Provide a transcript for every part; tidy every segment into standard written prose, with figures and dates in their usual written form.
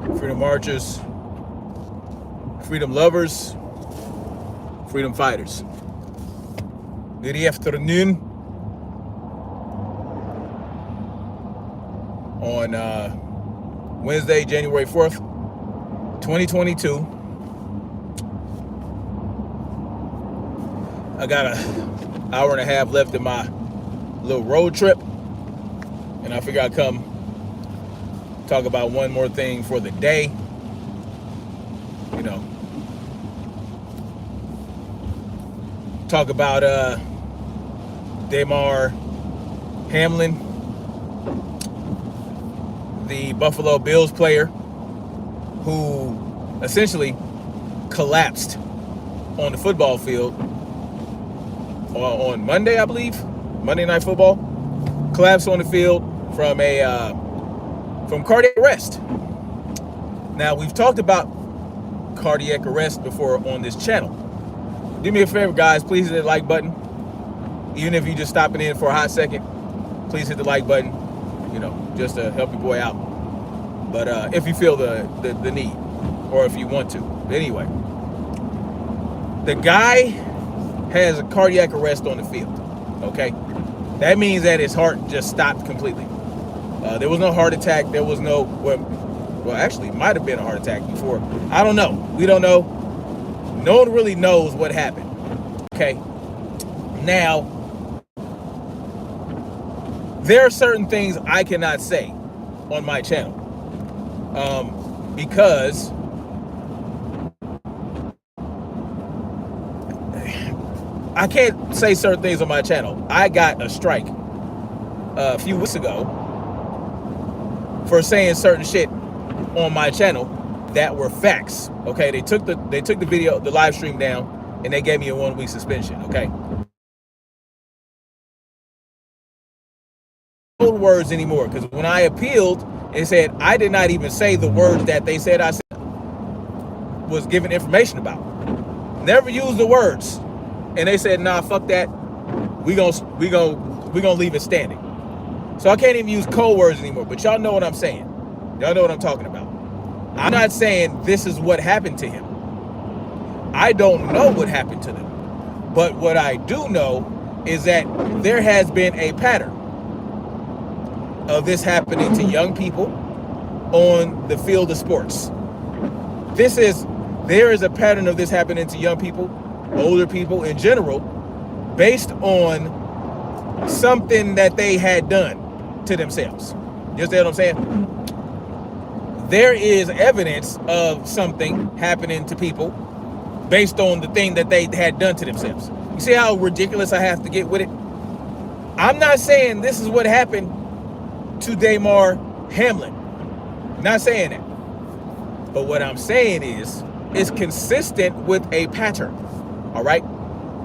freedom marchers, freedom lovers, freedom fighters. Good afternoon on Wednesday, January 4th, 2022. I got an hour and a half left in my little road trip, and I figure I'd come talk about one more thing for the day. Talk about Damar Hamlin, the Buffalo Bills player who essentially collapsed on the football field on Monday, I believe, Monday Night Football. Collapsed on the field from cardiac arrest. Now, we've talked about cardiac arrest before on this channel. Do me a favor, guys, please hit the like button. Even if you're just stopping in for a hot second, please hit the like button, just to help your boy out. But if you feel the need, or if you want to. But anyway, the guy has a cardiac arrest on the field, okay? That means that his heart just stopped completely. There was no heart attack. There was no, well, actually, it might have been a heart attack before. I don't know. We don't know. No one really knows what happened, okay? Now, there are certain things I cannot say on my channel because I can't say certain things on my channel. I got a strike a few weeks ago for saying certain shit on my channel that were facts. Okay, they took the video, the live stream down, and they gave me a 1-week suspension. Okay, no words anymore, because when I appealed, it said I did not even say the words that they said I was given information about. Never used the words, and they said, nah, fuck that. We gonna leave it standing. So I can't even use code words anymore. But y'all know what I'm saying. Y'all know what I'm talking about. I'm not saying this is what happened to him. I don't know what happened to them. But what I do know is that there has been a pattern of this happening to young people on the field of sports. There is a pattern of this happening to young people, older people in general, based on something that they had done to themselves. You understand what I'm saying? There is evidence of something happening to people based on the thing that they had done to themselves. You see how ridiculous I have to get with it? I'm not saying this is what happened to Damar Hamlin. Not saying that. But what I'm saying is, it's consistent with a pattern. All right?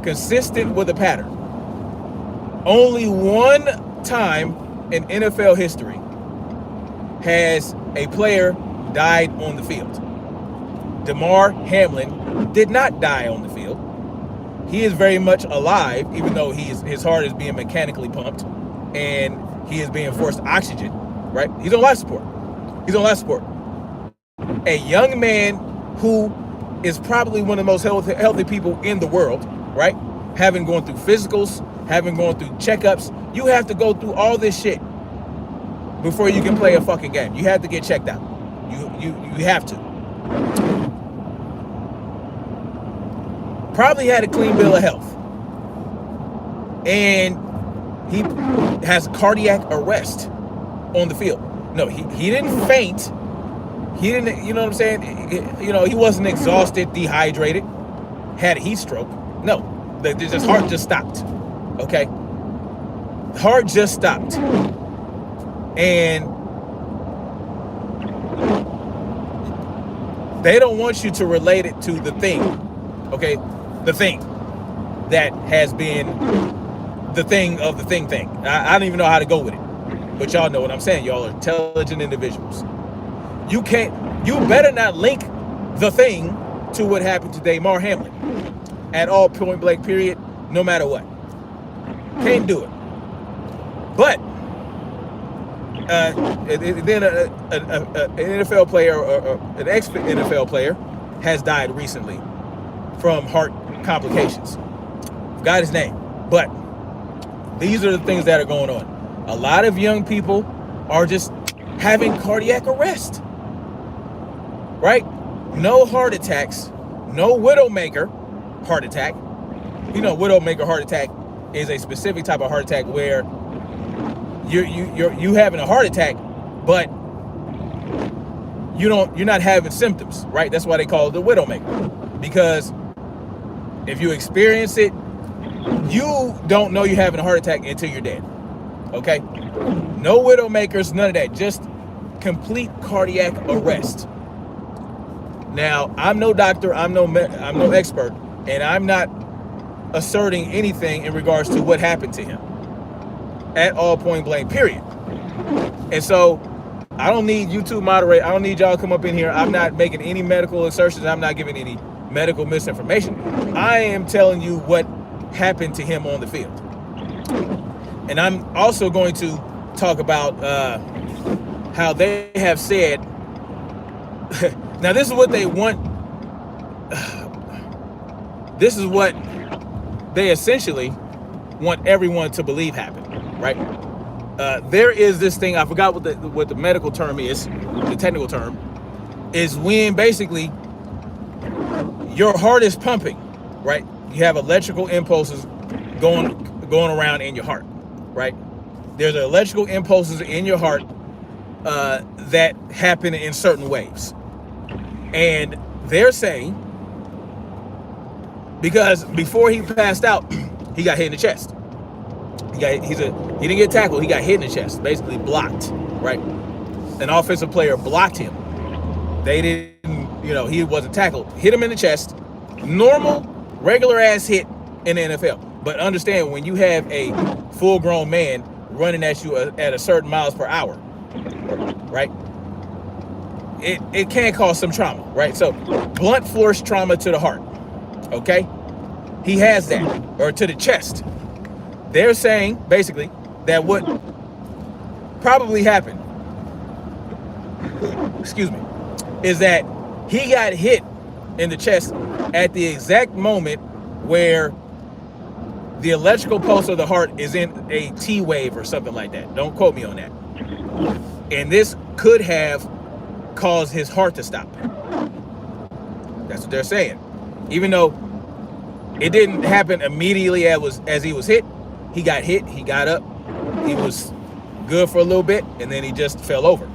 Consistent with a pattern. Only one time in NFL history has a player died on the field. Damar Hamlin did not die on the field. He is very much alive, even though his heart is being mechanically pumped and he is being forced oxygen, right? He's on life support. He's on life support. A young man who is probably one of the most healthy people in the world, right? Having gone through physicals, having gone through checkups. You have to go through all this shit before you can play a fucking game. You have to get checked out. You have to. Probably had a clean bill of health. And he has cardiac arrest on the field. No, he didn't faint. He didn't, you know what I'm saying? He wasn't exhausted, dehydrated, had a heat stroke. No, his heart just stopped. Okay? Heart just stopped. And they don't want you to relate it to the thing, okay? The thing that has been the thing of the thing. I don't even know how to go with it. But y'all know what I'm saying. Y'all are intelligent individuals. You better not link the thing to what happened to Damar Hamlin at all, point blank, period, no matter what. Can't do it. But Then an NFL player or an ex-NFL player has died recently from heart complications. Forgot his name. But these are the things that are going on. A lot of young people are just having cardiac arrest. Right? No heart attacks, no widowmaker heart attack. You know, widowmaker heart attack is a specific type of heart attack where you're having a heart attack, but you're not having symptoms, right? That's why they call it the widowmaker. Because if you experience it, you don't know you're having a heart attack until you're dead. Okay? No widowmakers, none of that. Just complete cardiac arrest. Now, I'm no doctor, I'm no expert, and I'm not asserting anything in regards to what happened to him at all, point blank, period. And so I don't need you to moderate. I don't need y'all to come up in here. I'm not making any medical assertions. I'm not giving any medical misinformation. I am telling you what happened to him on the field. And I'm also going to talk about how they have said, now this is what they want. This is what they essentially want everyone to believe happened, right? There is this thing, I forgot what the medical term is, the technical term, is when basically your heart is pumping, right? You have electrical impulses going around in your heart, right? There's electrical impulses in your heart that happen in certain waves. And they're saying, because before he passed out, he got hit in the chest. He didn't get tackled, he got hit in the chest, basically blocked, right? An offensive player blocked him. They didn't, he wasn't tackled. Hit him in the chest. Normal, regular ass hit in the NFL. But understand, when you have a full-grown man running at you at a certain miles per hour, right? It can cause some trauma, right? So blunt force trauma to the heart, okay? He has that, or to the chest. They're saying, basically, that what probably happened, is that he got hit in the chest at the exact moment where the electrical pulse of the heart is in a T wave or something like that. Don't quote me on that. And this could have caused his heart to stop. That's what they're saying. Even though it didn't happen immediately as he was hit. He got hit, he got up, he was good for a little bit, and then he just fell over.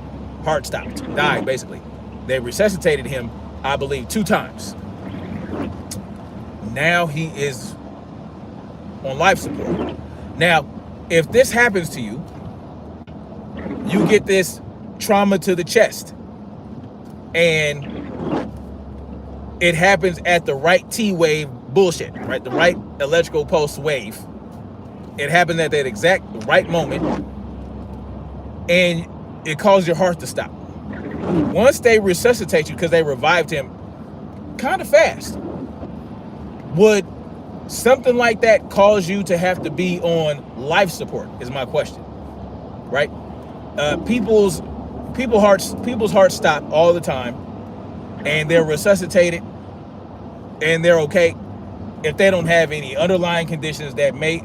Heart stopped, died basically. They resuscitated him, I believe, 2 times. Now he is on life support. Now, if this happens to you, you get this trauma to the chest, and it happens at the right T wave bullshit, right? The right electrical pulse wave. It happened at that exact right moment, and it caused your heart to stop. Once they resuscitate you, because they revived him kind of fast, would something like that cause you to have to be on life support, is my question, right? People's hearts stop all the time, and they're resuscitated, and they're okay if they don't have any underlying conditions that may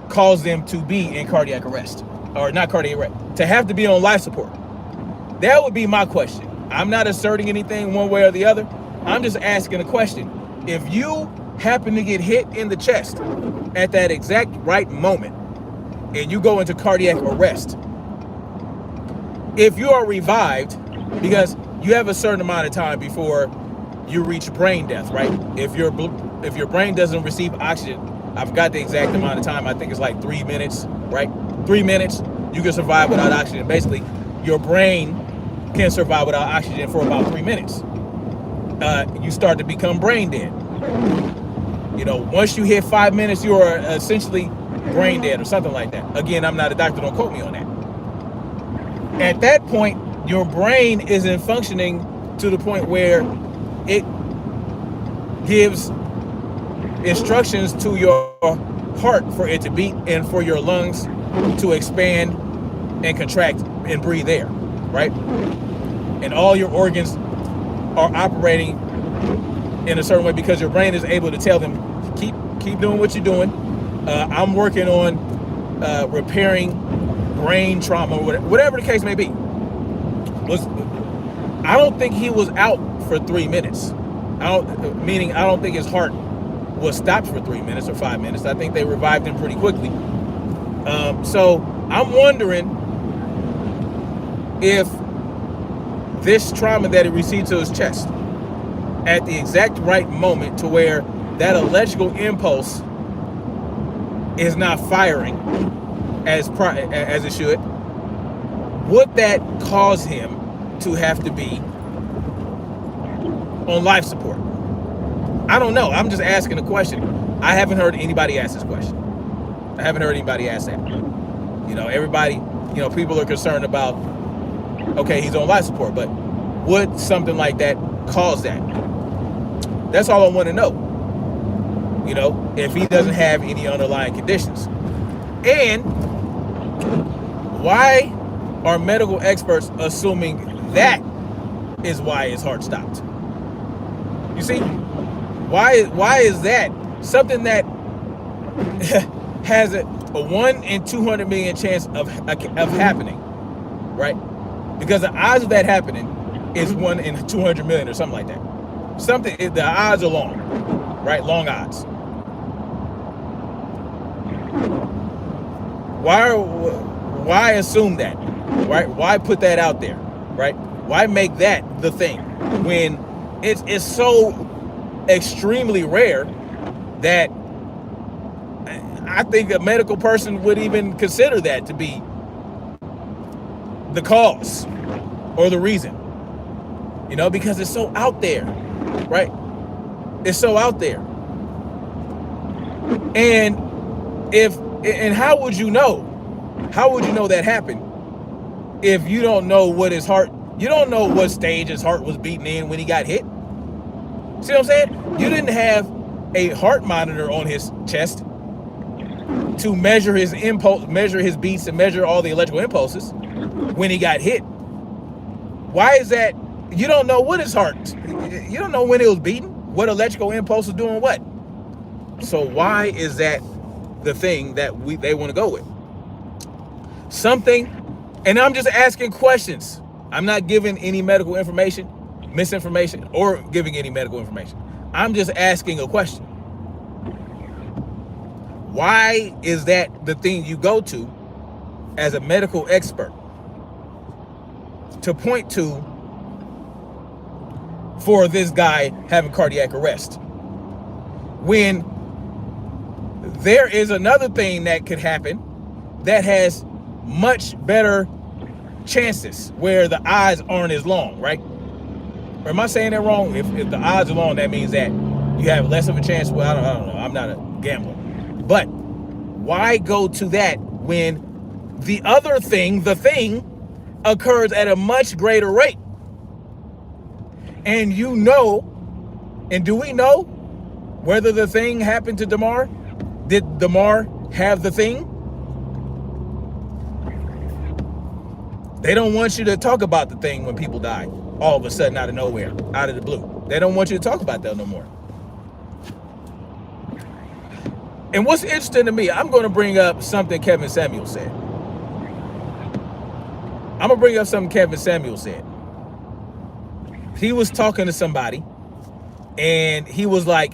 cause them to be in cardiac arrest, or not cardiac arrest, to have to be on life support. That would be my question. I'm not asserting anything one way or the other. I'm just asking a question. If you happen to get hit in the chest at that exact right moment and you go into cardiac arrest, if you are revived, because you have a certain amount of time before you reach brain death, right? If your brain doesn't receive oxygen, I forgot the exact amount of time. I think it's like 3 minutes, right? 3 minutes, you can survive without oxygen. Basically, your brain can survive without oxygen for about 3 minutes. You start to become brain dead. Once you hit 5 minutes, you are essentially brain dead or something like that. Again, I'm not a doctor, don't quote me on that. At that point, your brain isn't functioning to the point where it gives instructions to your heart for it to beat and for your lungs to expand and contract and breathe air, right? And all your organs are operating in a certain way because your brain is able to tell them, keep doing what you're doing. I'm working on repairing brain trauma, whatever the case may be. I don't think he was out for 3 minutes. I don't think his heart was stopped for 3 minutes or 5 minutes. I think they revived him pretty quickly. So I'm wondering if this trauma that he received to his chest at the exact right moment to where that electrical impulse is not firing as it should, would that cause him to have to be on life support? I don't know. I'm just asking a question. I haven't heard anybody ask this question. I haven't heard anybody ask that. Everybody, people are concerned about, okay, he's on life support, but would something like that cause that? That's all I want to know. If he doesn't have any underlying conditions. And why are medical experts assuming that is why his heart stopped? You see, why is that something that has a 1 in 200 million chance of happening, right? Because the odds of that happening is 1 in 200 million or something like that. The odds are long, right? Long odds. Why assume that, right? Why put that out there, right? Why make that the thing when it's so extremely rare that I think a medical person would even consider that to be the cause or the reason, because it's so out there, right? It's so out there. And how would you know? How would you know that happened if you don't know what his heart, you don't know what stage his heart was beating in when he got hit? See what I'm saying? You didn't have a heart monitor on his chest to measure his impulse, measure his beats, and measure all the electrical impulses when he got hit. Why is that? You don't know what his heart, you don't know when it was beating, what electrical impulse was doing what. So why is that the thing that they want to go with? Something, and I'm just asking questions. I'm not giving any medical information, misinformation, or giving any medical information. I'm just asking a question. Why is that the thing you go to as a medical expert to point to for this guy having cardiac arrest, when there is another thing that could happen that has much better chances where the odds aren't as long, right? Or am I saying that wrong? If the odds are long, that means that you have less of a chance. Well, I don't know. I'm not a gambler. But why go to that when the other thing, the thing, occurs at a much greater rate? And and do we know whether the thing happened to Damar? Did Damar have the thing? They don't want you to talk about the thing when people die, all of a sudden out of nowhere, out of the blue. They don't want you to talk about that no more. And what's interesting to me, I'm going to bring up something Kevin Samuel said. I'm going to bring up something Kevin Samuel said. He was talking to somebody, and he was like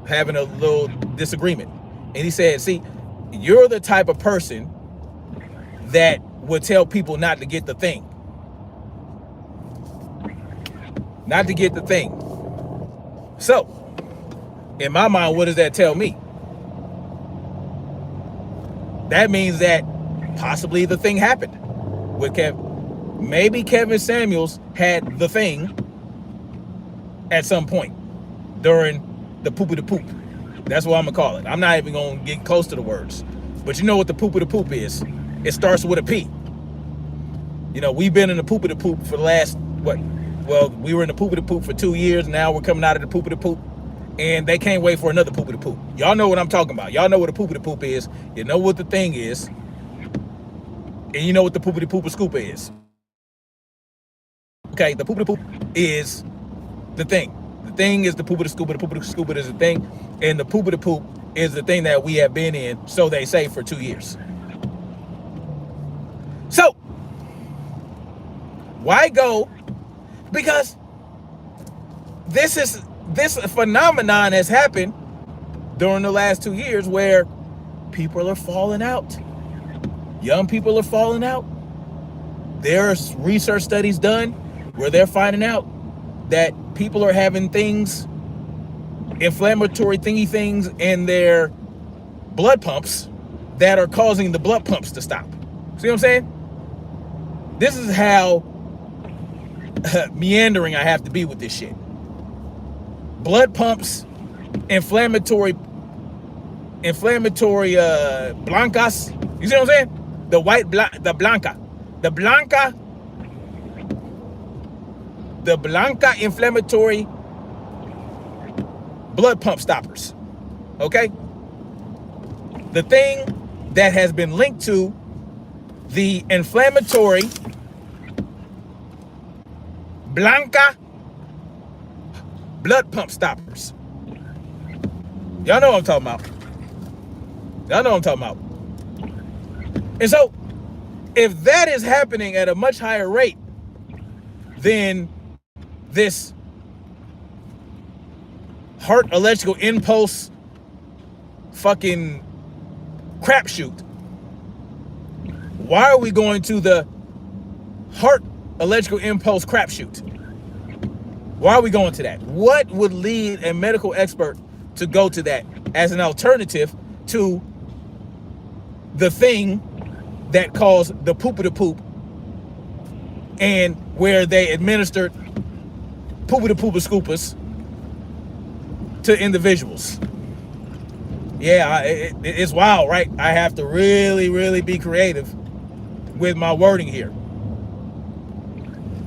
having a little disagreement. And he said, see, you're the type of person that would tell people not to get the thing. Not to get the thing. So, in my mind, what does that tell me? That means that possibly the thing happened with Kevin. Maybe Kevin Samuels had the thing at some point during the poop of the poop. That's what I'm gonna call it. I'm not even gonna get close to the words. But you know what the poop of the poop is. It starts with a P. We've been in the poop of the poop for the last, we were in the poop of the poop for 2 years. Now we're coming out of the poop of the poop. And they can't wait for another poop of the poop. Y'all know what I'm talking about. Y'all know what a poop of the poop is. You know what the thing is. And you know what the poopity pooper scooper is? Okay, the poopity poop is the thing. The thing is the poopity scooper. The poopity scooper is the thing, and the poopity poop is the thing that we have been in, so they say, for 2 years. So why go? Because this phenomenon has happened during the last 2 years where people are falling out. Young people are falling out. There's research studies done where they're finding out that people are having things, inflammatory thingy things in their blood pumps that are causing the blood pumps to stop. See what I'm saying? This is how meandering I have to be with this shit. Blood pumps, inflammatory blancas. You see what I'm saying? The white, the blanca inflammatory blood pump stoppers. Okay? The thing that has been linked to the inflammatory blanca blood pump stoppers. Y'all know what I'm talking about. Y'all know what I'm talking about. And so, if that is happening at a much higher rate than this heart electrical impulse fucking crapshoot, why are we going to the heart electrical impulse crapshoot? Why are we going to that? What would lead a medical expert to go to that as an alternative to the thing that caused the poop and where they administered poopity scoopas to individuals? Yeah, it's wild, right? I have to really, really be creative with my wording here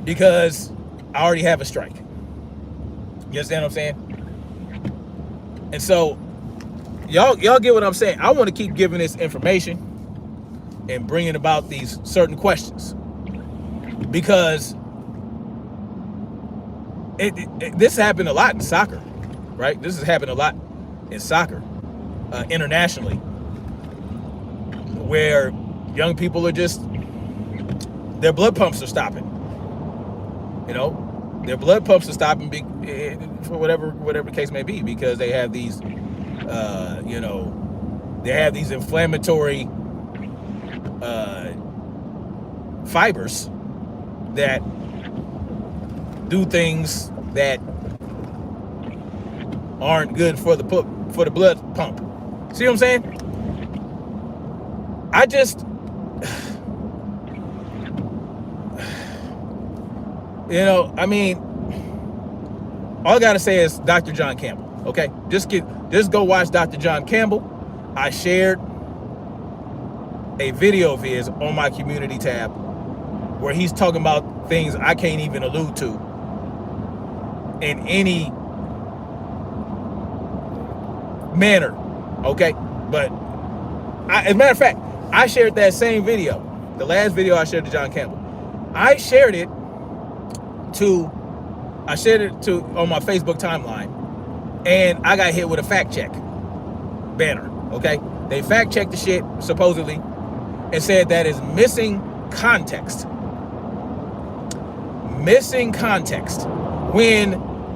because I already have a strike. You understand what I'm saying? And so y'all get what I'm saying. I want to keep giving this information and bringing about these certain questions because this happened a lot in soccer, right? This has happened a lot in soccer internationally, where young people are just, their blood pumps are stopping. You know, their blood pumps are stopping for whatever the case may be, because they have these, they have these inflammatory fibers that do things that aren't good for the blood pump. See what I'm saying? I just, I mean, all I gotta say is Dr. John Campbell. Okay, just go watch Dr. John Campbell. I shared a video of his on my community tab where he's talking about things I can't even allude to in any manner. Okay, but as a matter of fact, I shared that same video, the last video I shared to John Campbell. I shared it on my Facebook timeline, and I got hit with a fact check banner. Okay, they fact checked the shit supposedly and said that is missing context. Missing context. When,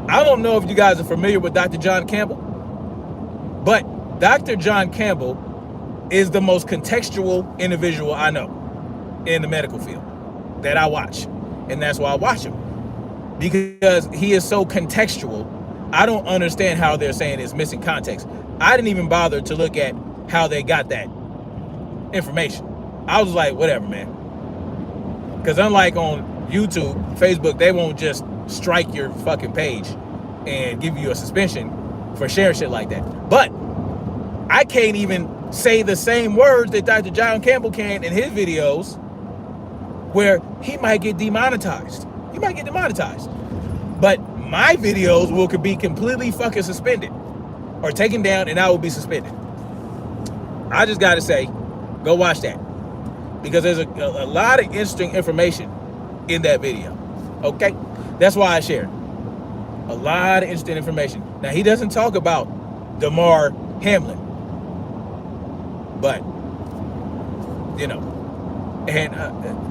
I don't know if you guys are familiar with Dr. John Campbell, but Dr. John Campbell is the most contextual individual I know in the medical field that I watch. And that's why I watch him, because he is so contextual. I don't understand how they're saying it's missing context. I didn't even bother to look at how they got that information. I was like, whatever, man. Because unlike on YouTube, Facebook, they won't just strike your fucking page and give you a suspension for sharing shit like that. But I can't even say the same words that Dr. John Campbell can in his videos, where he might get demonetized. He might get demonetized. But my videos will be completely fucking suspended or taken down, and I will be suspended. I just gotta say, go watch that. because there's a lot of interesting information in that video. Okay, that's why I shared a lot of interesting information. Now, he doesn't talk about Damar Hamlin, but you know, and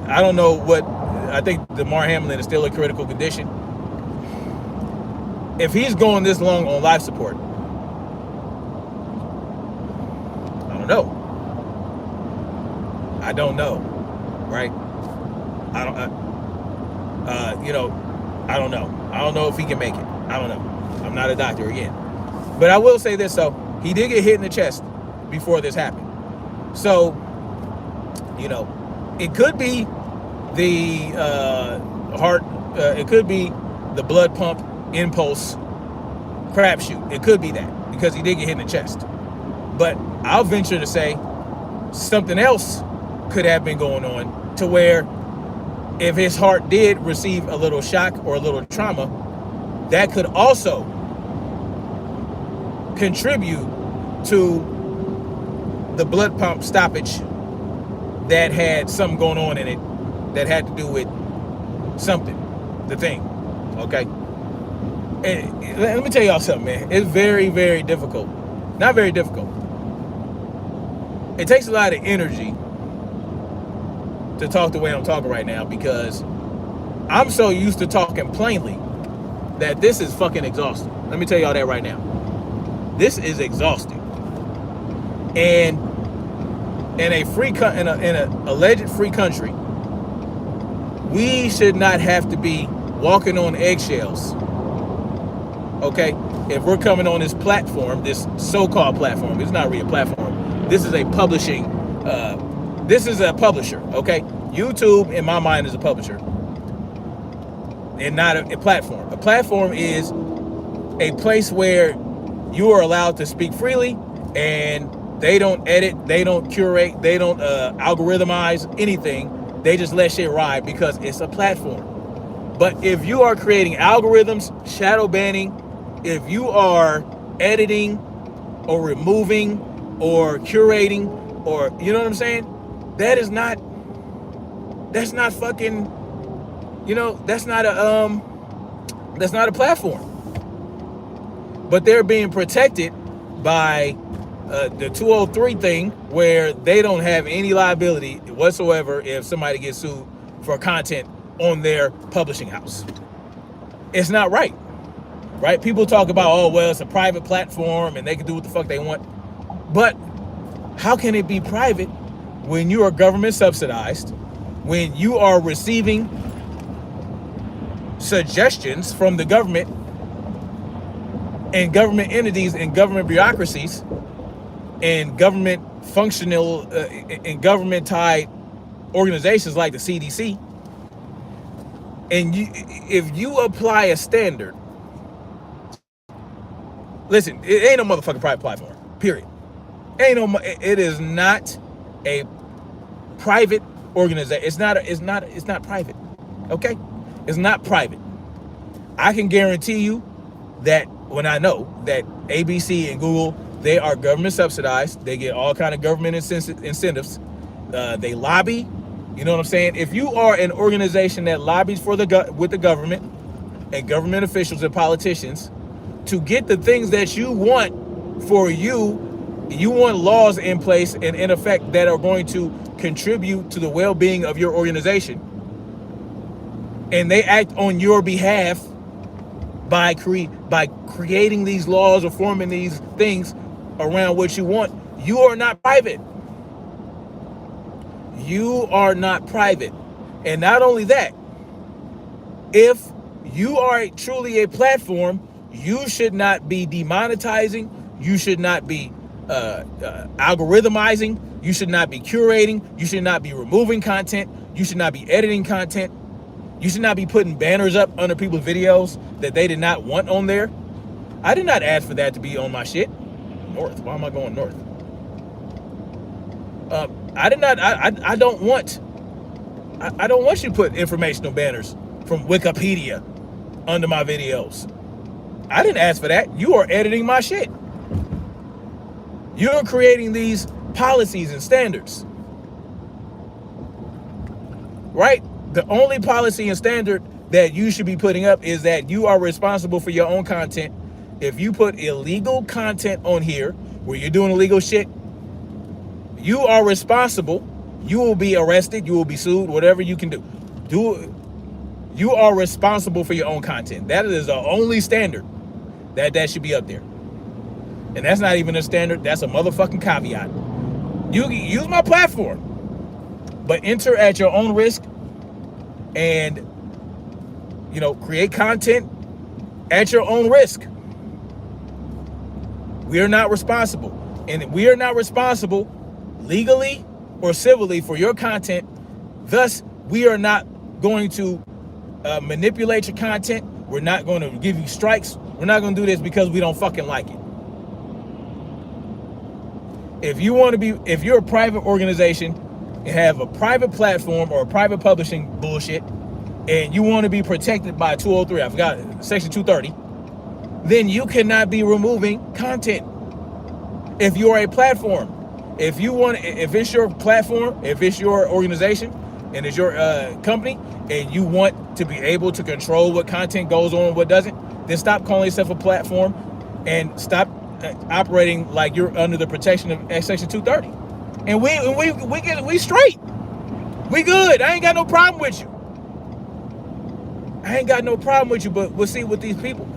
I don't know what, I think Damar Hamlin is still in critical condition. If he's going this long on life support, I don't know. I don't know, right? I don't know. I don't know if he can make it. I don't know. I'm not a doctor again. But I will say this, so he did get hit in the chest before this happened. So, you know, it could be the heart, it could be the blood pump impulse crapshoot. It could be that, because he did get hit in the chest. But I'll venture to say something else could have been going on, to where if his heart did receive a little shock or a little trauma, that could also contribute to the blood pump stoppage that had something going on in it that had to do with something, the thing, okay? And let me tell y'all something, man. It's very, very difficult. Not very difficult. It takes a lot of energy to talk the way I'm talking right now, because I'm so used to talking plainly that this is fucking exhausting. Let me tell y'all that right now. This is exhausting. And in a alleged free country, we should not have to be walking on eggshells. Okay? If we're coming on this platform, this so-called platform, it's not really a platform. This is a publishing, this is a publisher, okay? YouTube, in my mind, is a publisher and not a platform. A platform is a place where you are allowed to speak freely, and they don't edit, they don't curate, they don't algorithmize anything. They just let shit ride because it's a platform. But if you are creating algorithms, shadow banning, if you are editing or removing or curating, or, you know what I'm saying? That's not fucking, you know, that's not a platform. But they're being protected by the 203 thing, where they don't have any liability whatsoever if somebody gets sued for content on their publishing house. It's not right. Right? People talk about, oh, well, it's a private platform and they can do what the fuck they want. But how can it be private when you are government subsidized, when you are receiving suggestions from the government and government entities and government bureaucracies and government functional and government tied organizations like the CDC? And if you apply a standard, listen, it ain't no motherfucking private platform, period. It is not a private organization. It's not private. Okay? It's not private. I can guarantee you that when I know that ABC and Google, they are government subsidized. They get all kind of government incentives. They lobby. You know what I'm saying? If you are an organization that lobbies for with the government and government officials and politicians to get the things that you want for you want laws in place and in effect that are going to contribute to the well-being of your organization, and they act on your behalf by creating these laws or forming these things around what you want, you are not private. You are not private. And not only that, if you are truly a platform, you should not be demonetizing, you should not be algorithmizing, you should not be curating, you should not be removing content, you should not be editing content, you should not be putting banners up under people's videos that they did not want on there. I did not ask for that to be on my shit. North, why am I going north? I don't want you to put informational banners from Wikipedia under my videos. I didn't ask for that. You are editing my shit. You're creating these policies and standards. right? The only policy and standard that you should be putting up is that you are responsible for your own content. If you put illegal content on here where you're doing illegal shit, you are responsible. You will be arrested. You will be sued. Whatever you can do. You are responsible for your own content. That is the only standard that should be up there. And that's not even a standard. That's a motherfucking caveat. You can use my platform, but enter at your own risk and, you know, create content at your own risk. We are not responsible. And we are not responsible legally or civilly for your content. Thus, we are not going to manipulate your content. We're not going to give you strikes. We're not going to do this because we don't fucking like it. If you're a private organization and have a private platform or a private publishing bullshit, and you want to be protected by 203, I forgot, section 230, then you cannot be removing content. If you're a platform, if it's your platform, if it's your organization, and it's your company, and you want to be able to control what content goes on and what doesn't, then stop calling yourself a platform and stop operating like you're under the protection of section 230. And we straight. We good. I ain't got no problem with you. But we'll see with these people.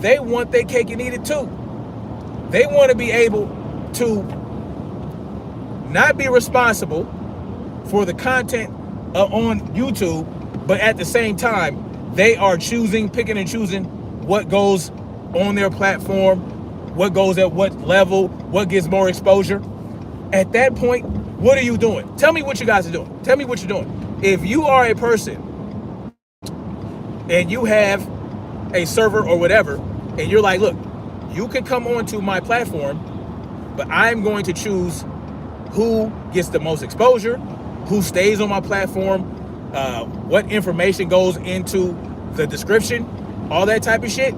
They want their cake and eat it too. They want to be able to not be responsible for the content on YouTube, but at the same time, they are picking and choosing what goes on their platform, what goes at what level, what gets more exposure. At that point, what are you doing? Tell me what you guys are doing. Tell me what you're doing. If you are a person and you have a server or whatever, and you're like, look, you can come onto my platform, but I'm going to choose who gets the most exposure, who stays on my platform, what information goes into the description, all that type of shit.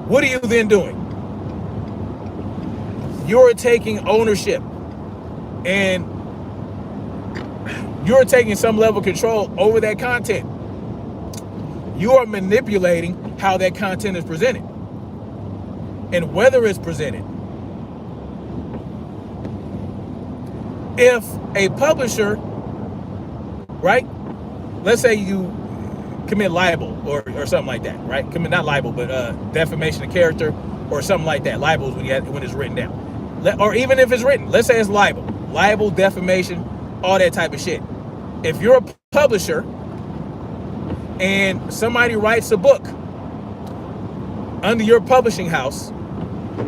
What are you then doing? You're taking ownership and you're taking some level of control over that content. You are manipulating how that content is presented and whether it's presented. If a publisher, right? Let's say you commit libel or something like that, right? Not libel, but defamation of character or something like that. Libel is when it's written down. Or even if it's written, let's say it's libel, defamation, all that type of shit. If you're a publisher and somebody writes a book under your publishing house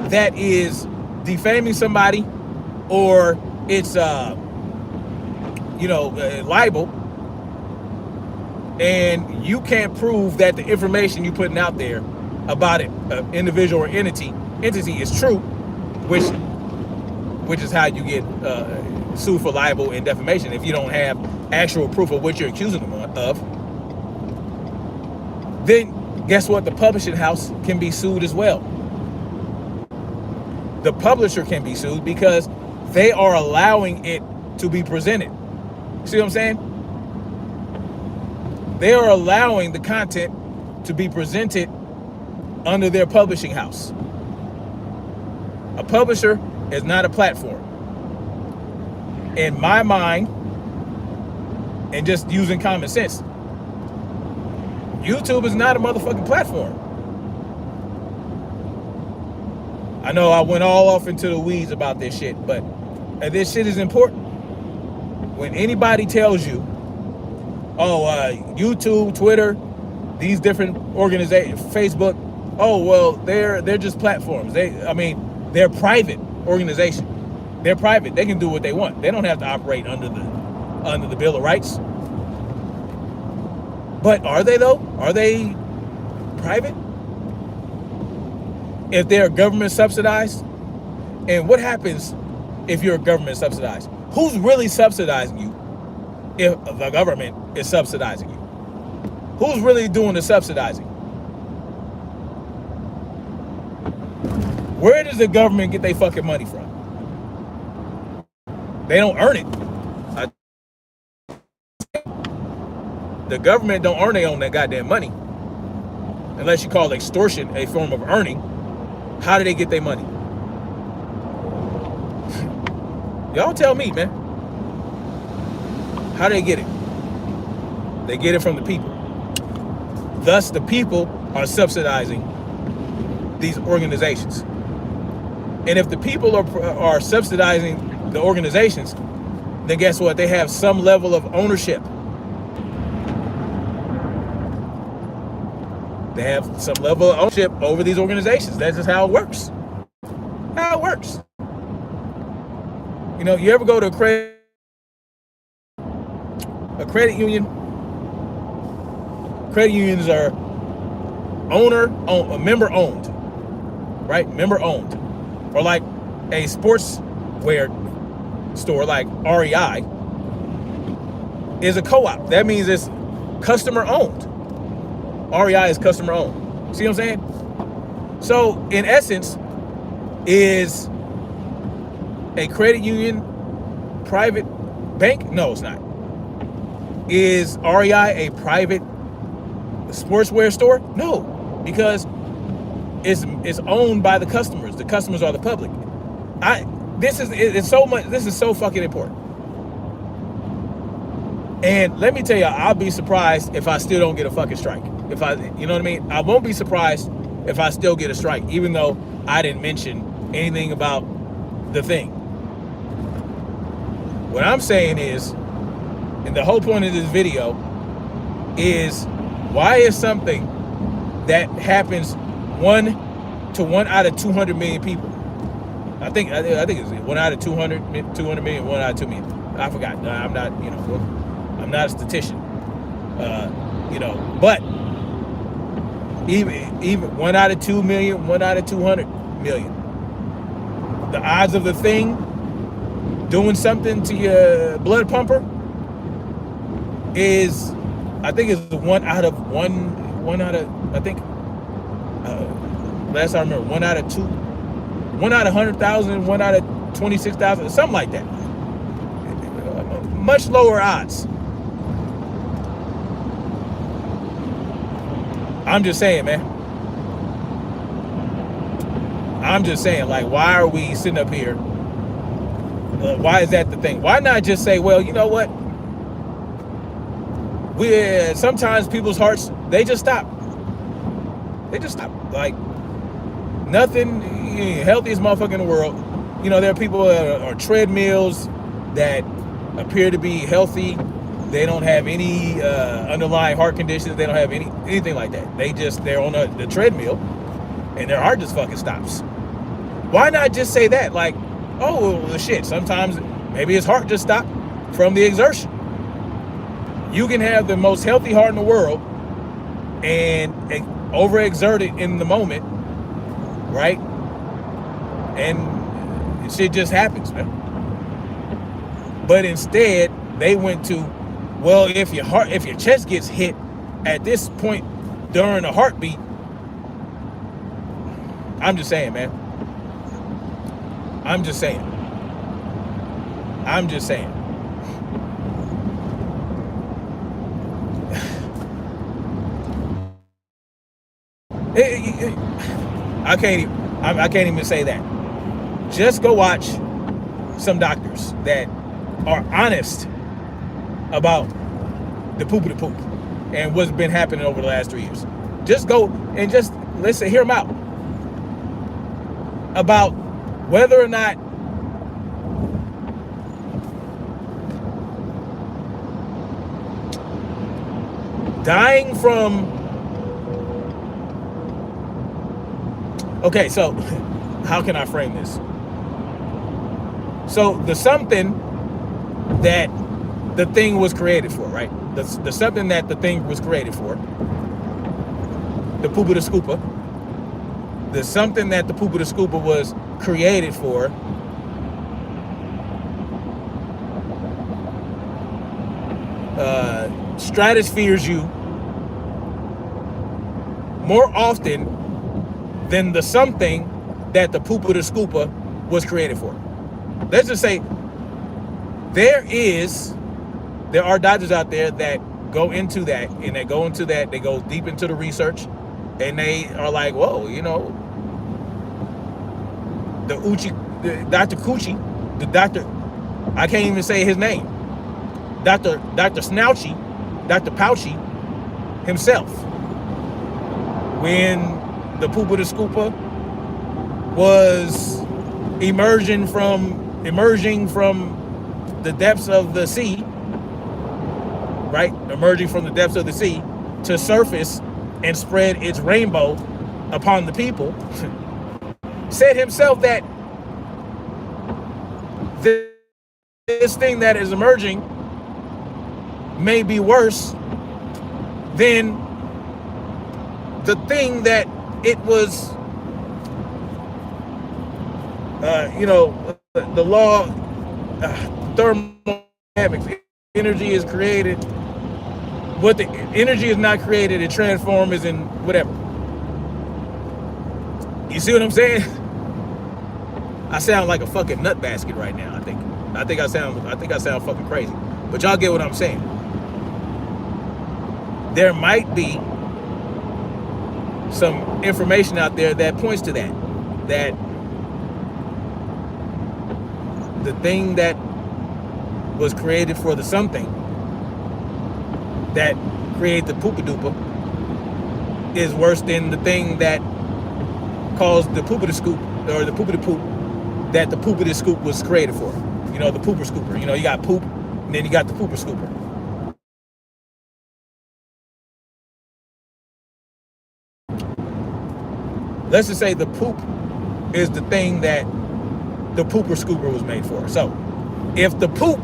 that is defaming somebody, or it's libel, and you can't prove that the information you're putting out there about it, individual or entity is true, which is how you get sued for libel and defamation if you don't have actual proof of what you're accusing them of. Then guess what? The publishing house can be sued as well. The publisher can be sued because they are allowing it to be presented. See what I'm saying? They are allowing the content to be presented under their publishing house. A publisher is not a platform. In my mind, and just using common sense, YouTube is not a motherfucking platform. I know I went all off into the weeds about this shit, but this shit is important. When anybody tells you, YouTube, Twitter, these different organizations, Facebook, they're just platforms. They're private organizations. They're private. They can do what they want. They don't have to operate under the Bill of Rights. But are they though? Are they private? If they're government subsidized? And what happens if you're government subsidized? Who's really subsidizing you if the government is subsidizing you? Who's really doing the subsidizing? Where does the government get their fucking money from? They don't earn it. the government don't earn their own that goddamn money. Unless you call extortion a form of earning. How do they get their money? Y'all tell me, man. How do they get it? They get it from the people. Thus, the people are subsidizing these organizations. And if the people are subsidizing the organizations, then guess what? They have some level of ownership. They have some level of ownership over these organizations. That's just how it works. How it works. You know, you ever go to a credit union? Credit unions are member owned, right? Member owned. Or like a sportswear store like REI is a co-op. That means it's customer owned. REI is customer owned. See what I'm saying? So in essence, is a credit union private bank? No, it's not. Is REI a private sportswear store? No, because it's owned by the customers. The customers are the public. This is so fucking important. And let me tell you, I'll be surprised if I still don't get a fucking strike. You know what I mean? I won't be surprised if I still get a strike, even though I didn't mention anything about the thing. What I'm saying is, and the whole point of this video is, why is something that happens 1 to 1 out of 200 million people? I think it's 1 out of 200 million, 1 out of 2 million. I forgot. I'm not, I'm not a statistician. But even 1 out of 2 million, 1 out of 200 million. The odds of the thing doing something to your blood pumper is, I think it's 1 out of, I think, last I remember, 1 out of 2, 1 out of 100,000, 1 out of 26,000, something like that. Much lower odds. I'm just saying, man. I'm just saying, like, why are we sitting up here? Why is that the thing? Why not just say, well, you know what? Sometimes people's hearts, they just stop. They just stop. Like, nothing, healthiest motherfucker in the world. There are people that are treadmills that appear to be healthy. They don't have any underlying heart conditions. They don't have anything like that. They're on the treadmill and their heart just fucking stops. Why not just say that? Like, oh, well, shit, sometimes maybe his heart just stopped from the exertion. You can have the most healthy heart in the world and overexert it in the moment, right? And shit just happens, man. But instead, they went to, well, if your chest gets hit at this point during a heartbeat, I'm just saying, man. I'm just saying. I can't even say that. Just go watch some doctors that are honest about the poop of the poop and what's been happening over the last 3 years. Just go and just listen, hear them out about whether or not dying from, okay, so how can I frame this? So the something that the thing was created for, right? The something that the thing was created for, the poop of the scooper, the something that the poop of the scooper was created for, stratospheres you more often than the something that the poop of the scooper was created for. Let's just say there are doctors out there that go into that, and they go deep into the research, and they are like, whoa, Dr. Coochie, the doctor, I can't even say his name, Dr. Snouchy, Dr. Pouchy himself, when the Poopa the Scooper was emerging from the depths of the sea, right? Emerging from the depths of the sea to surface and spread its rainbow upon the people, said himself that this thing that is emerging may be worse than the thing that it was, the law, thermodynamics. Energy is created. What the energy is not created, it transforms in whatever. You see what I'm saying? I sound like a fucking nutbasket right now. I think I sound fucking crazy. But y'all get what I'm saying. There might be some information out there that points to that the thing that was created for the something that created the poopa doopa is worse than the thing that caused the poopa to scoop, or the poopa to poop, that the poopa to scoop was created for. The pooper scooper. You got poop, and then you got the pooper scooper. Let's just say the poop is the thing that the pooper scooper was made for. So if the poop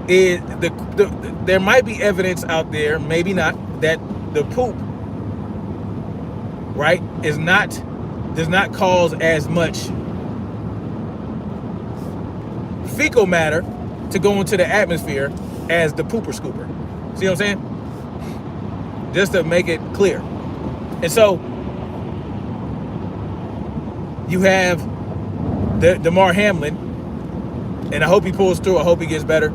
is there might be evidence out there, maybe not, that the poop, right, does not cause as much fecal matter to go into the atmosphere as the pooper scooper. See what I'm saying? Just to make it clear. And so you have Damar Hamlin, and I hope he pulls through. I hope he gets better.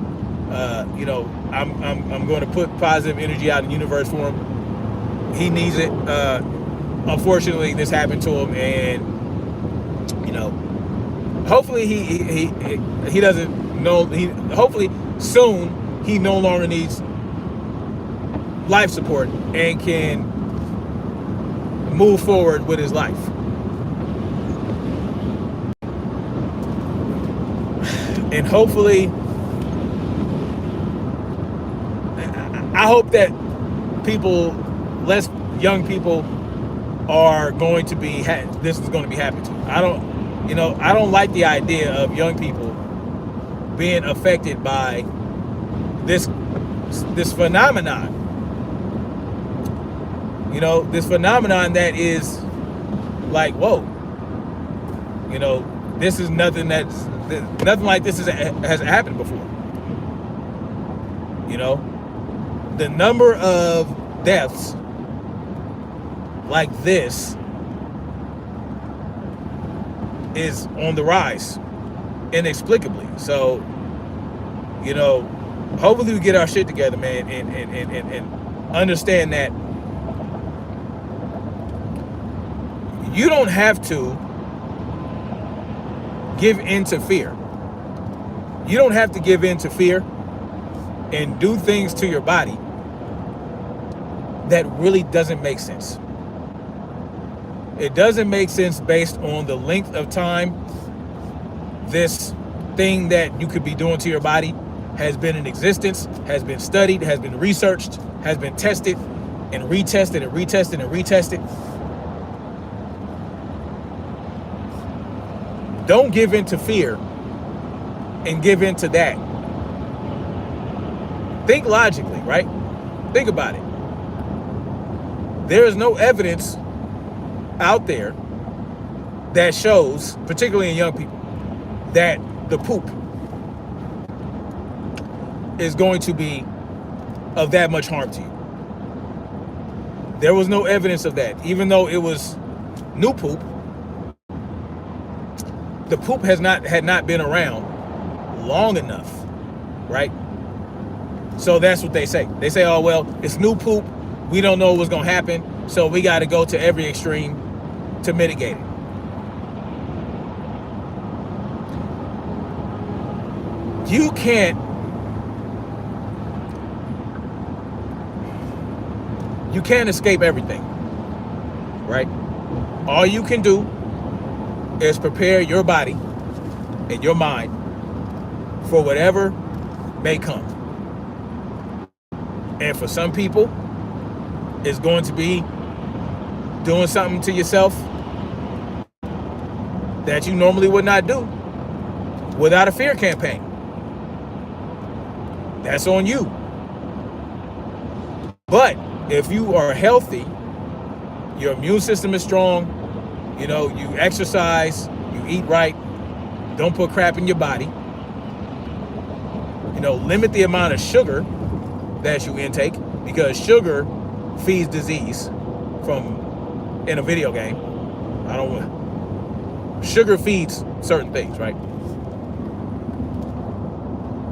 I'm going to put positive energy out in the universe for him. He needs it. Unfortunately, this happened to him, and hopefully he doesn't know. Hopefully soon he no longer needs life support and can move forward with his life. And hopefully, I hope that less young people are going to be, this is going to be happening to. I don't like the idea of young people being affected by this phenomenon. This phenomenon that is like, whoa, this is nothing like this has happened before. The number of deaths like this is on the rise inexplicably. So, hopefully we get our shit together, man, and understand that you don't have to give in to fear. You don't have to give in to fear and do things to your body that really doesn't make sense. It doesn't make sense based on the length of time this thing that you could be doing to your body has been in existence, has been studied, has been researched, has been tested and retested and retested and retested. Don't give in to fear and give in to that. Think logically, right? Think about it. There is no evidence out there that shows, particularly in young people, that the poop is going to be of that much harm to you. There was no evidence of that. Even though it was new poop, the poop had not been around long enough, right? So that's what they say. They say, oh, well, it's new poop. We don't know what's going to happen. So we got to go to every extreme to mitigate it. You can't escape everything, right? All you can do is prepare your body and your mind for whatever may come. And for some people, it's going to be doing something to yourself that you normally would not do without a fear campaign. That's on you. But if you are healthy, your immune system is strong, you exercise, you eat right, don't put crap in your body, limit the amount of sugar that you intake, because sugar feeds disease in a video game. Sugar feeds certain things, right?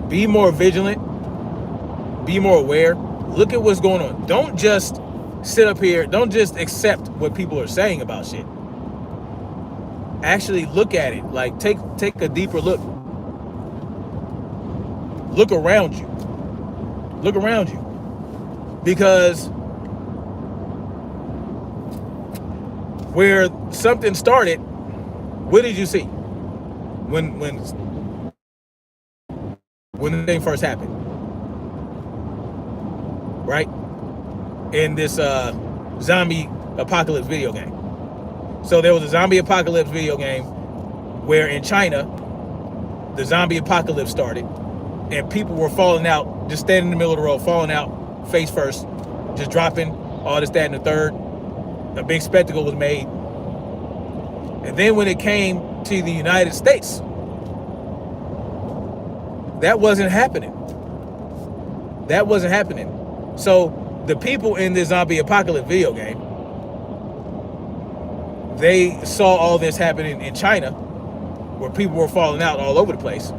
Be more vigilant, be more aware, look at what's going on. Don't just sit up here, don't just accept what people are saying about shit. Actually look at it, like take a deeper look. Look around you. Because where something started, what did you see when the thing first happened? Right? In this zombie apocalypse video game. So there was a zombie apocalypse video game where in China, the zombie apocalypse started and people were falling out, just standing in the middle of the road, falling out face first, just dropping, all this, that, and the third. A big spectacle was made. And then when it came to the United States, that wasn't happening. So the people in this zombie apocalypse video game, they saw all this happening in China, where people were falling out all over the place.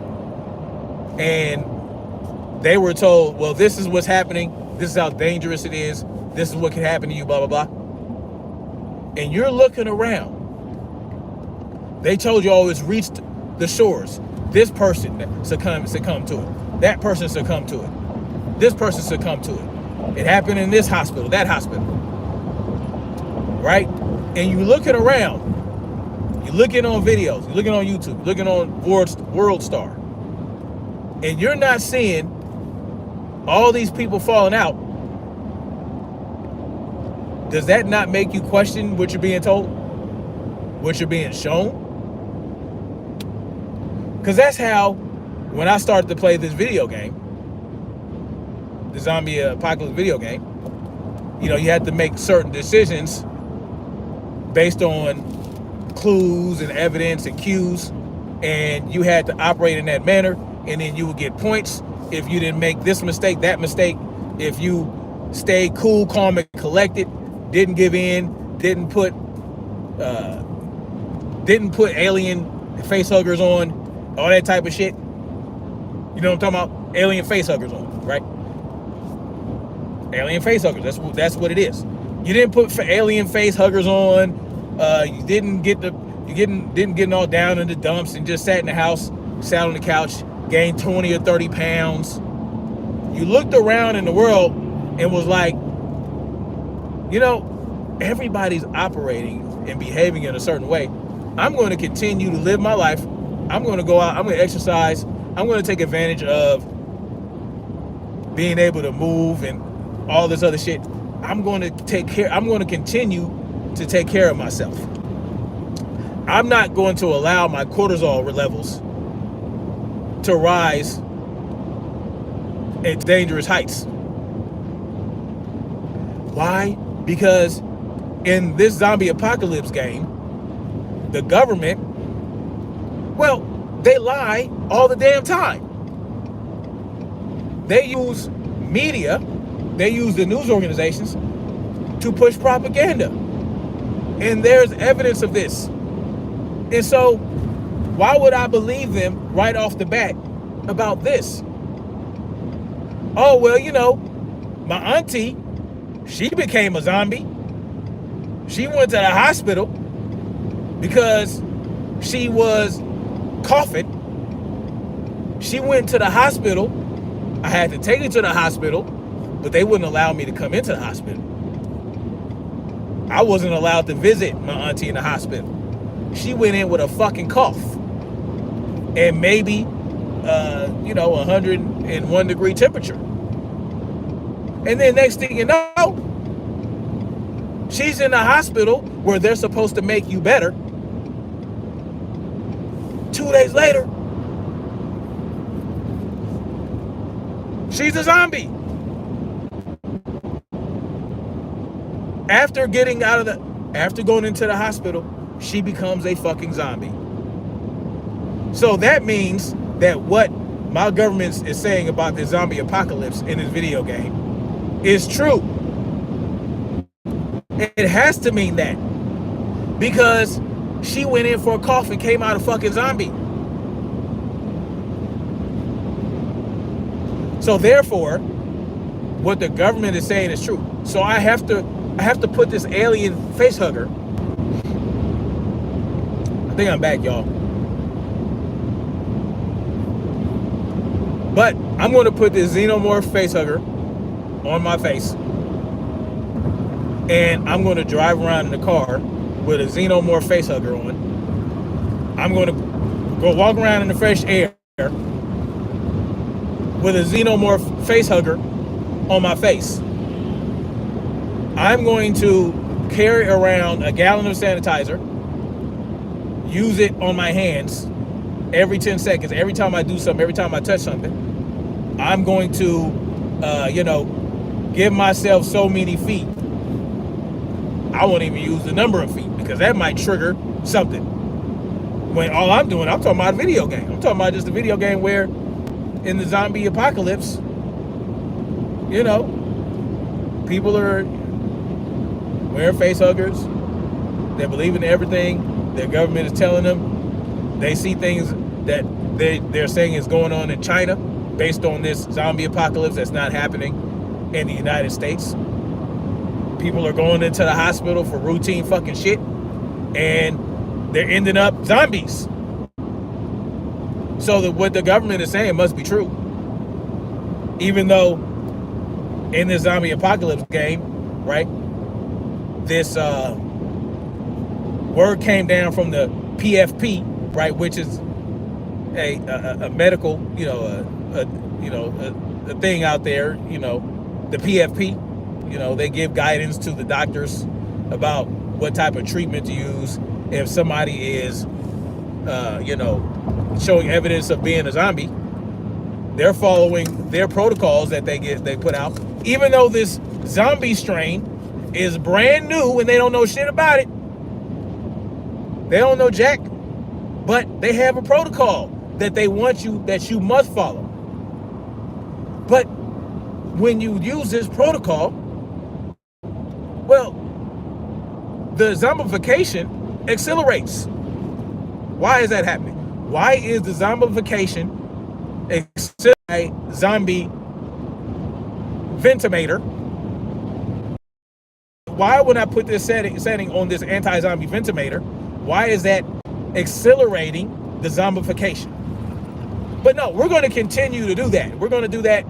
And they were told, well, this is what's happening. This is how dangerous it is. This is what can happen to you, blah, blah, blah. And you're looking around. They told you, oh, it's reached the shores. This person succumbed to it. That person succumbed to it. This person succumbed to it. It happened in this hospital, that hospital. Right? And you're looking around. You're looking on videos. You're looking on YouTube. You're looking on World Star. And you're not seeing all these people falling out. Does that not make you question what you're being told? What you're being shown? Because that's how, when I started to play this video game, the zombie apocalypse video game, you had to make certain decisions based on clues and evidence and cues, and you had to operate in that manner, and then you would get points if you didn't make this mistake, that mistake, if you stayed cool, calm, and collected, didn't give in, didn't put alien face huggers on, all that type of shit. You know what I'm talking about? Alien face huggers on, right? Alien face huggers. That's what it is. You didn't put alien face huggers on. You didn't get all down in the dumps and just sat in the house, sat on the couch, gained 20 or 30 pounds. You looked around in the world and was like, everybody's operating and behaving in a certain way. I'm going to continue to live my life. I'm going to go out. I'm going to exercise. I'm going to take advantage of being able to move and all this other shit. I'm going to continue to take care of myself. I'm not going to allow my cortisol levels to rise at dangerous heights. Why? Because in this zombie apocalypse game, the government, well, they lie all the damn time. They use media, they use the news organizations to push propaganda. And there's evidence of this. And so, why would I believe them right off the bat about this? Oh, well, you know, my auntie, she became a zombie. She went to the hospital because she was coughing. She went to the hospital. I had to take her to the hospital, but they wouldn't allow me to come into the hospital. I wasn't allowed to visit my auntie in the hospital. She went in with a fucking cough and maybe, you know, 101 degree temperature. And then next thing you know, she's in the hospital where they're supposed to make you better. 2 days later, she's a zombie. After going into the hospital, she becomes a fucking zombie. So that means that what my government is saying about the zombie apocalypse in this video game is true. It has to mean that, because she went in for a cough and came out a fucking zombie. So therefore, what the government is saying is true. So I have to put this alien face hugger. I think I'm back, y'all. But I'm going to put this xenomorph face hugger on my face, and I'm going to drive around in the car with a xenomorph face hugger on. I'm going to go walk around in the fresh air with a xenomorph face hugger on my face. I'm going to carry around a gallon of sanitizer, use it on my hands every 10 seconds. Every time I do something, every time I touch something, I'm going to, you know, give myself so many feet. I won't even use the number of feet because that might trigger something. When all I'm doing, I'm talking about a video game. I'm talking about just a video game where in the zombie apocalypse, you know, people are wearing face huggers. They're believing everything their government is telling them. They see things that they're saying is going on in China based on this zombie apocalypse that's not happening in the United States. People are going into the hospital for routine fucking shit, and they're ending up zombies. So what the government is saying must be true. Even though in this zombie apocalypse game, right, this word came down from the PFP, right, which is a medical, you know, a thing out there, you know, the PFP, you know, they give guidance to the doctors about what type of treatment to use if somebody is, you know, showing evidence of being a zombie. They're following their protocols that they put out, even though this zombie strain is brand new and they don't know shit about it. They don't know jack, but they have a protocol that they want you, that you must follow. But when you use this protocol, well, the zombification accelerates. Why is that happening? Why is the zombification accelerating a zombie ventilator? Why would I put this setting on this anti-zombie ventilator? Why is that accelerating the zombification? But no, we're going to continue to do that. We're going to do that.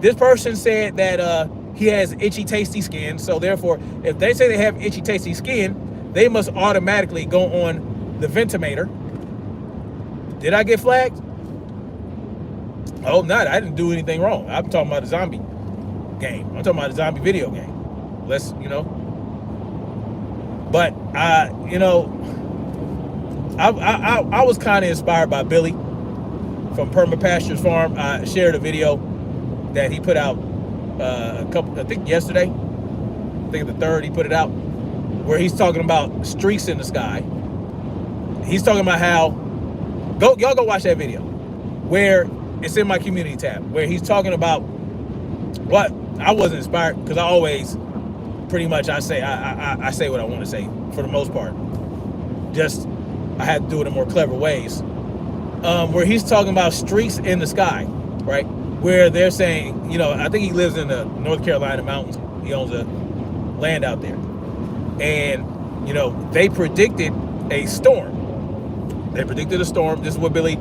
This person said that he has itchy, tasty skin. So therefore, if they say they have itchy, tasty skin, they must automatically go on the ventilator. Did I get flagged? I hope not. I didn't do anything wrong. I'm talking about a zombie game. I'm talking about a zombie video game. Let's, you know. But you know, I was kind of inspired by Billy from Perma Pastures Farm. I shared a video that he put out I think yesterday. I think the 3rd he put it out, where he's talking about streaks in the sky. He's talking about how y'all go watch that video, where it's in my community tab, where he's talking about what I wasn't inspired, because I always pretty much I say what I want to say for the most part. Just I had to do it in more clever ways. Where he's talking about streaks in the sky, right? where they're saying, I think he lives in the North Carolina mountains. He owns a land out there. And, they predicted a storm. They predicted a storm. This is what Billy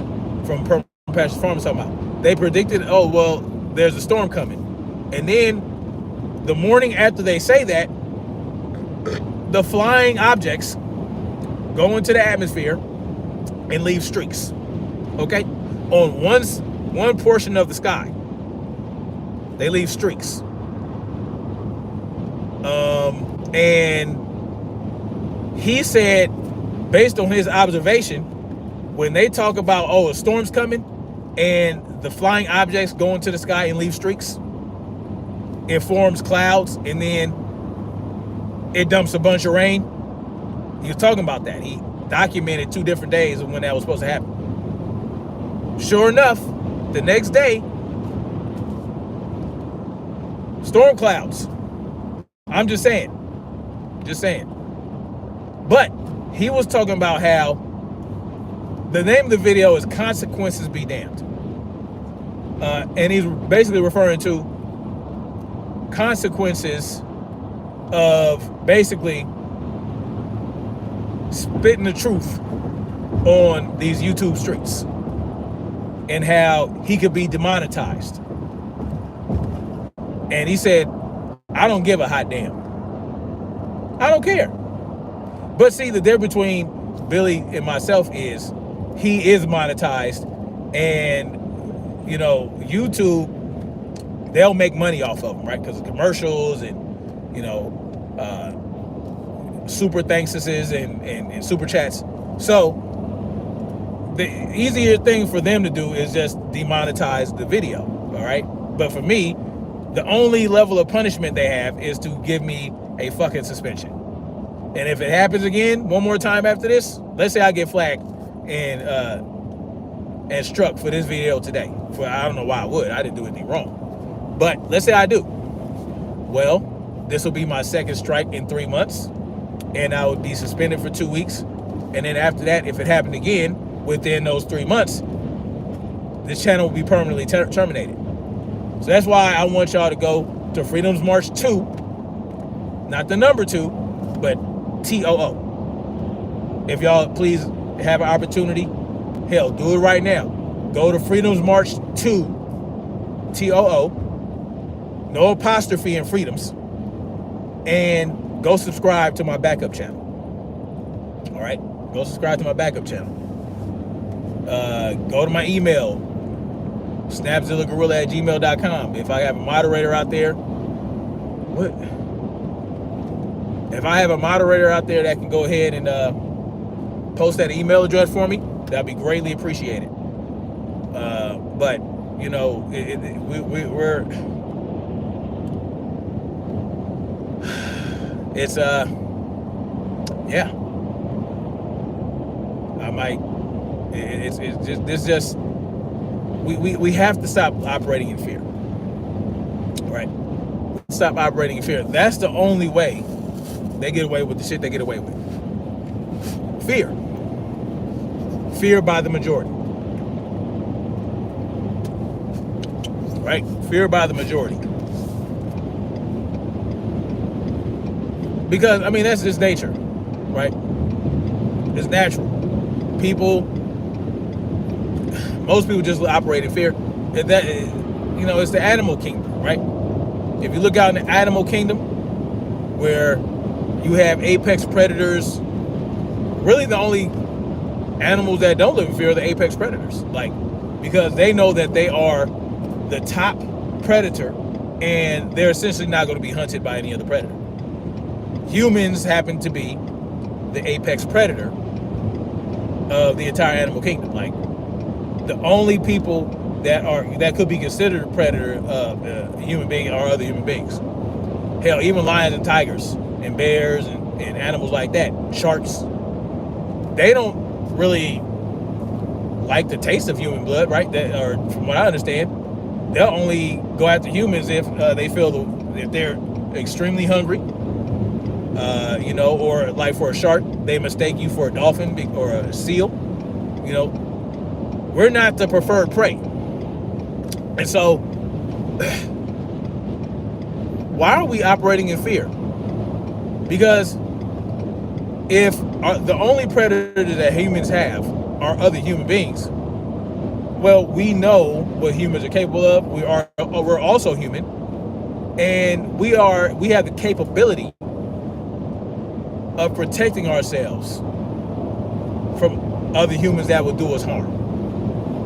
from Purple Pasture Farm is talking about. They predicted, there's a storm coming. And then the morning after they say that, the flying objects go into the atmosphere and leave streaks, okay? On one portion of the sky, they leave streaks. And he said, based on his observation, when they talk about, a storm's coming and the flying objects go into the sky and leave streaks, it forms clouds and then it dumps a bunch of rain. He was talking about that. He documented 2 different days of when that was supposed to happen. Sure enough, the next day, storm clouds. I'm just saying. But he was talking about how the name of the video is Consequences Be Damned. And he's basically referring to consequences of basically spitting the truth on these YouTube streets and how he could be demonetized. And he said, I don't give a hot damn. I don't care. But see, the difference between Billy and myself is he is monetized, and YouTube, they'll make money off of them, right? Because of commercials and super thankses and super chats. So the easier thing for them to do is just demonetize the video, all right? But for me, the only level of punishment they have is to give me a fucking suspension. And if it happens again one more time after this, let's say I get flagged and struck for this video today. I don't know why I would. I didn't do anything wrong. But let's say I do. Well, this will be my second strike in 3 months, and I would be suspended for 2 weeks. And then after that, if it happened again within those 3 months, this channel will be permanently terminated. So that's why I want y'all to go to Freedom's March 2, not the number 2, but TOO. If y'all please have an opportunity, hell, do it right now. Go to Freedom's March 2, TOO, no apostrophe in Freedoms, and go subscribe to my backup channel. All right, go subscribe to my backup channel. Go to my email, snapzillagorilla@gmail.com. If I have a moderator out there, if I have a moderator out there that can go ahead and post that email address for me, that'd be greatly appreciated. But we're it's yeah. I might. It's just we have to stop operating in fear. Right? Stop operating in fear. That's the only way they get away with the shit they get away with. Fear. Fear by the majority. Right? Fear by the majority. Because, that's just nature. Right? It's natural. Most people just operate in fear. It's the animal kingdom, right? If you look out in the animal kingdom, where you have apex predators, really the only animals that don't live in fear are the apex predators. Because they know that they are the top predator and they're essentially not going to be hunted by any other predator. Humans happen to be the apex predator of the entire animal kingdom. The only people that could be considered a predator of a human being are other human beings. Hell, even lions and tigers and bears and animals like that, sharks, they don't really like the taste of human blood, right? Or from what I understand, they'll only go after humans if they feel if they're extremely hungry, or like for a shark, they mistake you for a dolphin or a seal. We're not the preferred prey. And so, why are we operating in fear? Because if the only predator that humans have are other human beings, well, we know what humans are capable of. We're also human, and we have the capability of protecting ourselves from other humans that will do us harm.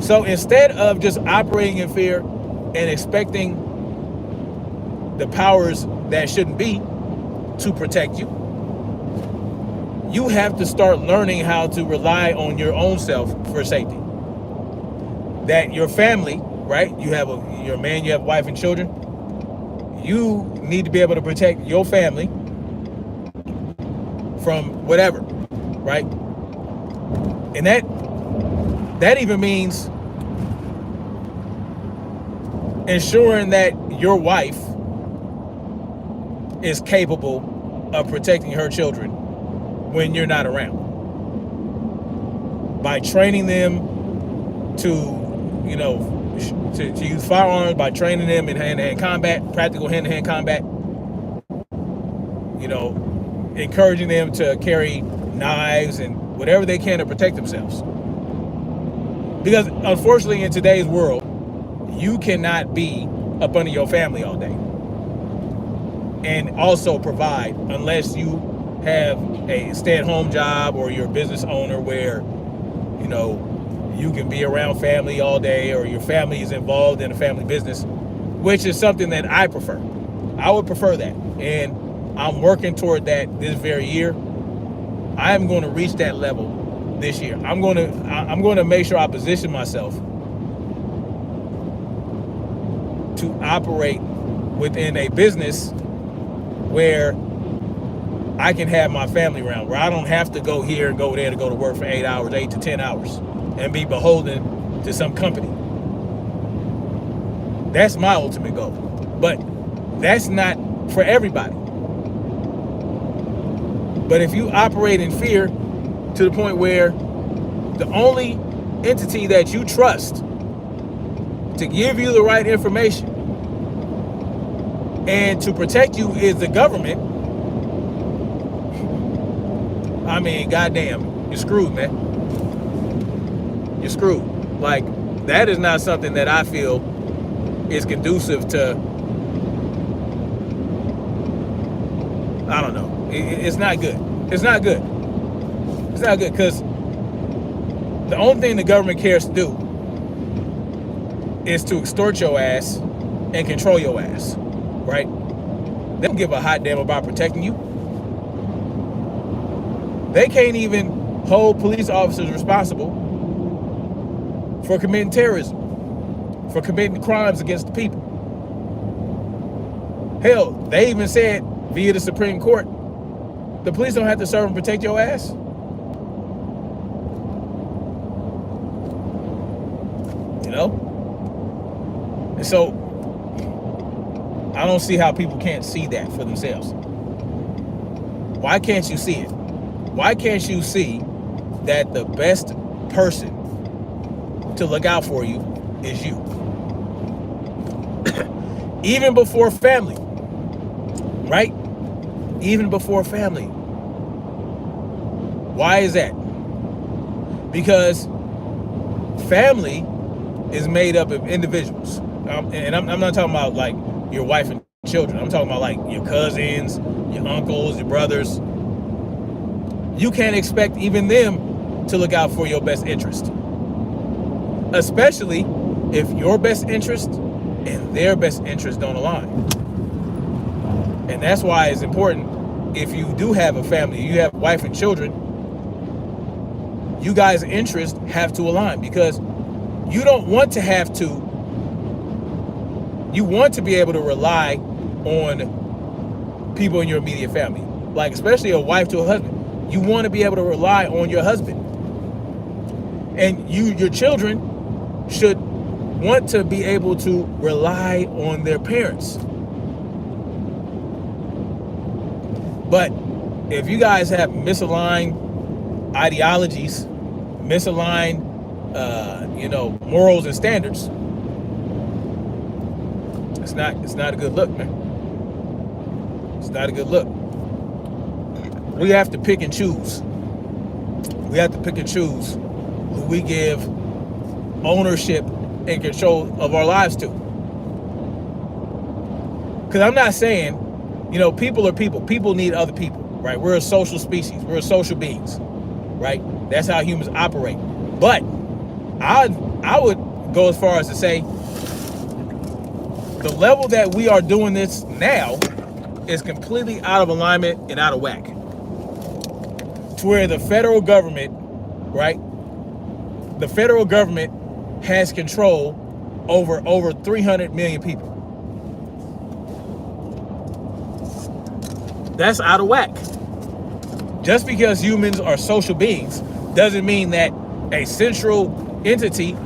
So instead of just operating in fear and expecting the powers that shouldn't be to protect you, you have to start learning how to rely on your own self for safety. That your family, right? You're a man, you have a wife and children. You need to be able to protect your family from whatever, right? And that even means ensuring that your wife is capable of protecting her children when you're not around, by training them to use firearms, by training them in hand-to-hand combat, practical hand-to-hand combat, encouraging them to carry knives and whatever they can to protect themselves. Because unfortunately in today's world, you cannot be up under your family all day and also provide unless you have a stay-at-home job or you're a business owner where, you can be around family all day, or your family is involved in a family business, which is something that I prefer. I would prefer that. And I'm working toward that this very year. I am going to reach that level this year. I'm going to make sure I position myself to operate within a business where I can have my family around, where I don't have to go here and go there to go to work for 8 to 10 hours and be beholden to some company. That's my ultimate goal. But that's not for everybody. But if you operate in fear to the point where the only entity that you trust to give you the right information and to protect you is the government, I mean, goddamn, you're screwed, man. You're screwed. Like, that is not something that I feel is conducive to, I don't know. It's not good. It's not good. It's not good because the only thing the government cares to do is to extort your ass and control your ass, right? They don't give a hot damn about protecting you. They can't even hold police officers responsible for committing terrorism, for committing crimes against the people. Hell, they even said via the Supreme Court, the police don't have to serve and protect your ass. And so I don't see how people can't see that for themselves. Why can't you see it? Why can't you see that the best person to look out for you is you? Even before family, right? Even before family. Why is that? Because family is made up of individuals. And I'm not talking about like your wife and children. I'm talking about like your cousins, your uncles, your brothers. You can't expect even them to look out for your best interest. Especially if your best interest and their best interest don't align. And that's why it's important, if you do have a family, you have a wife and children, you guys' interests have to align, because you don't want to have to, you want to be able to rely on people in your immediate family. Like, especially a wife to a husband. You want to be able to rely on your husband. And your children should want to be able to rely on their parents. But if you guys have misaligned ideologies, misaligned, morals and standards, It's not a good look, man. It's not a good look. We have to pick and choose. We have to pick and choose who we give ownership and control of our lives to. Because I'm not saying, people are people. People need other people, right? We're a social species. We're social beings, right? That's how humans operate. But I would go as far as to say the level that we are doing this now is completely out of alignment and out of whack. To where the federal government, right? The federal government has control over 300 million people. That's out of whack. Just because humans are social beings doesn't mean that a central entity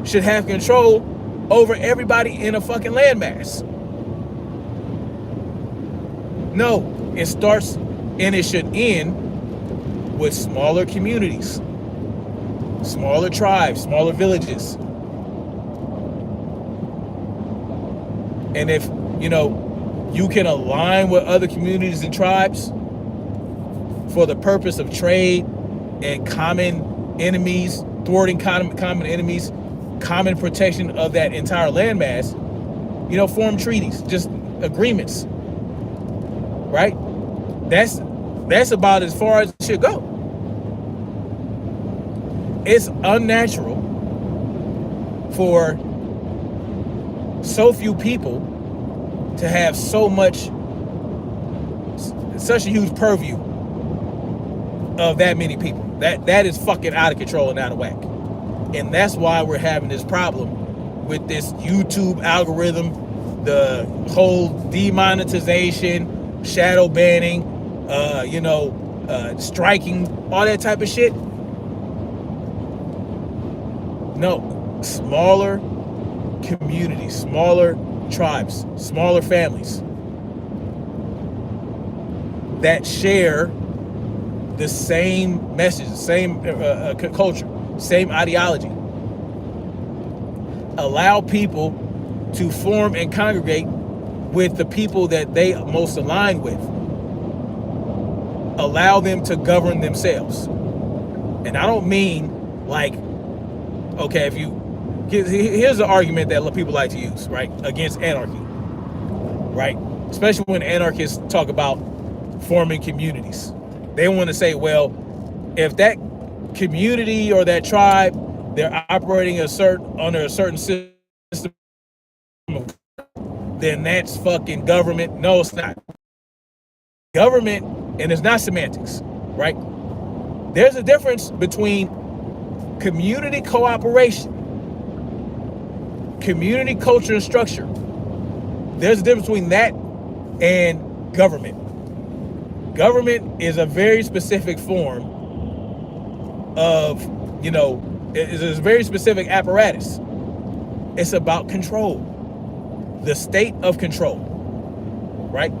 should have control over everybody in a fucking landmass. No, it starts and it should end with smaller communities, smaller tribes, smaller villages. And if, you can align with other communities and tribes for the purpose of trade and common enemies, thwarting common enemies, common protection of that entire landmass, form treaties, just agreements, right? That's about as far as it should go. It's unnatural for so few people to have such a huge purview of that many people. That is fucking out of control and out of whack. And that's why we're having this problem with this YouTube algorithm, the whole demonetization, shadow banning, striking, all that type of shit. No, smaller communities, smaller tribes, smaller families that share the same message, same culture, same ideology. Allow people to form and congregate with the people that they most align with. Allow them to govern themselves. And I don't mean like, okay, here's the argument that people like to use, right, against anarchy, right? Especially when anarchists talk about forming communities. They want to say, well, if that community or that tribe, they're operating under a certain system, then that's fucking government. No, it's not. Government, and it's not semantics, right? There's a difference between community cooperation, community culture and structure. There's a difference between that and government. Government is a very specific form of, it's a very specific apparatus. It's about control, the state of control, right?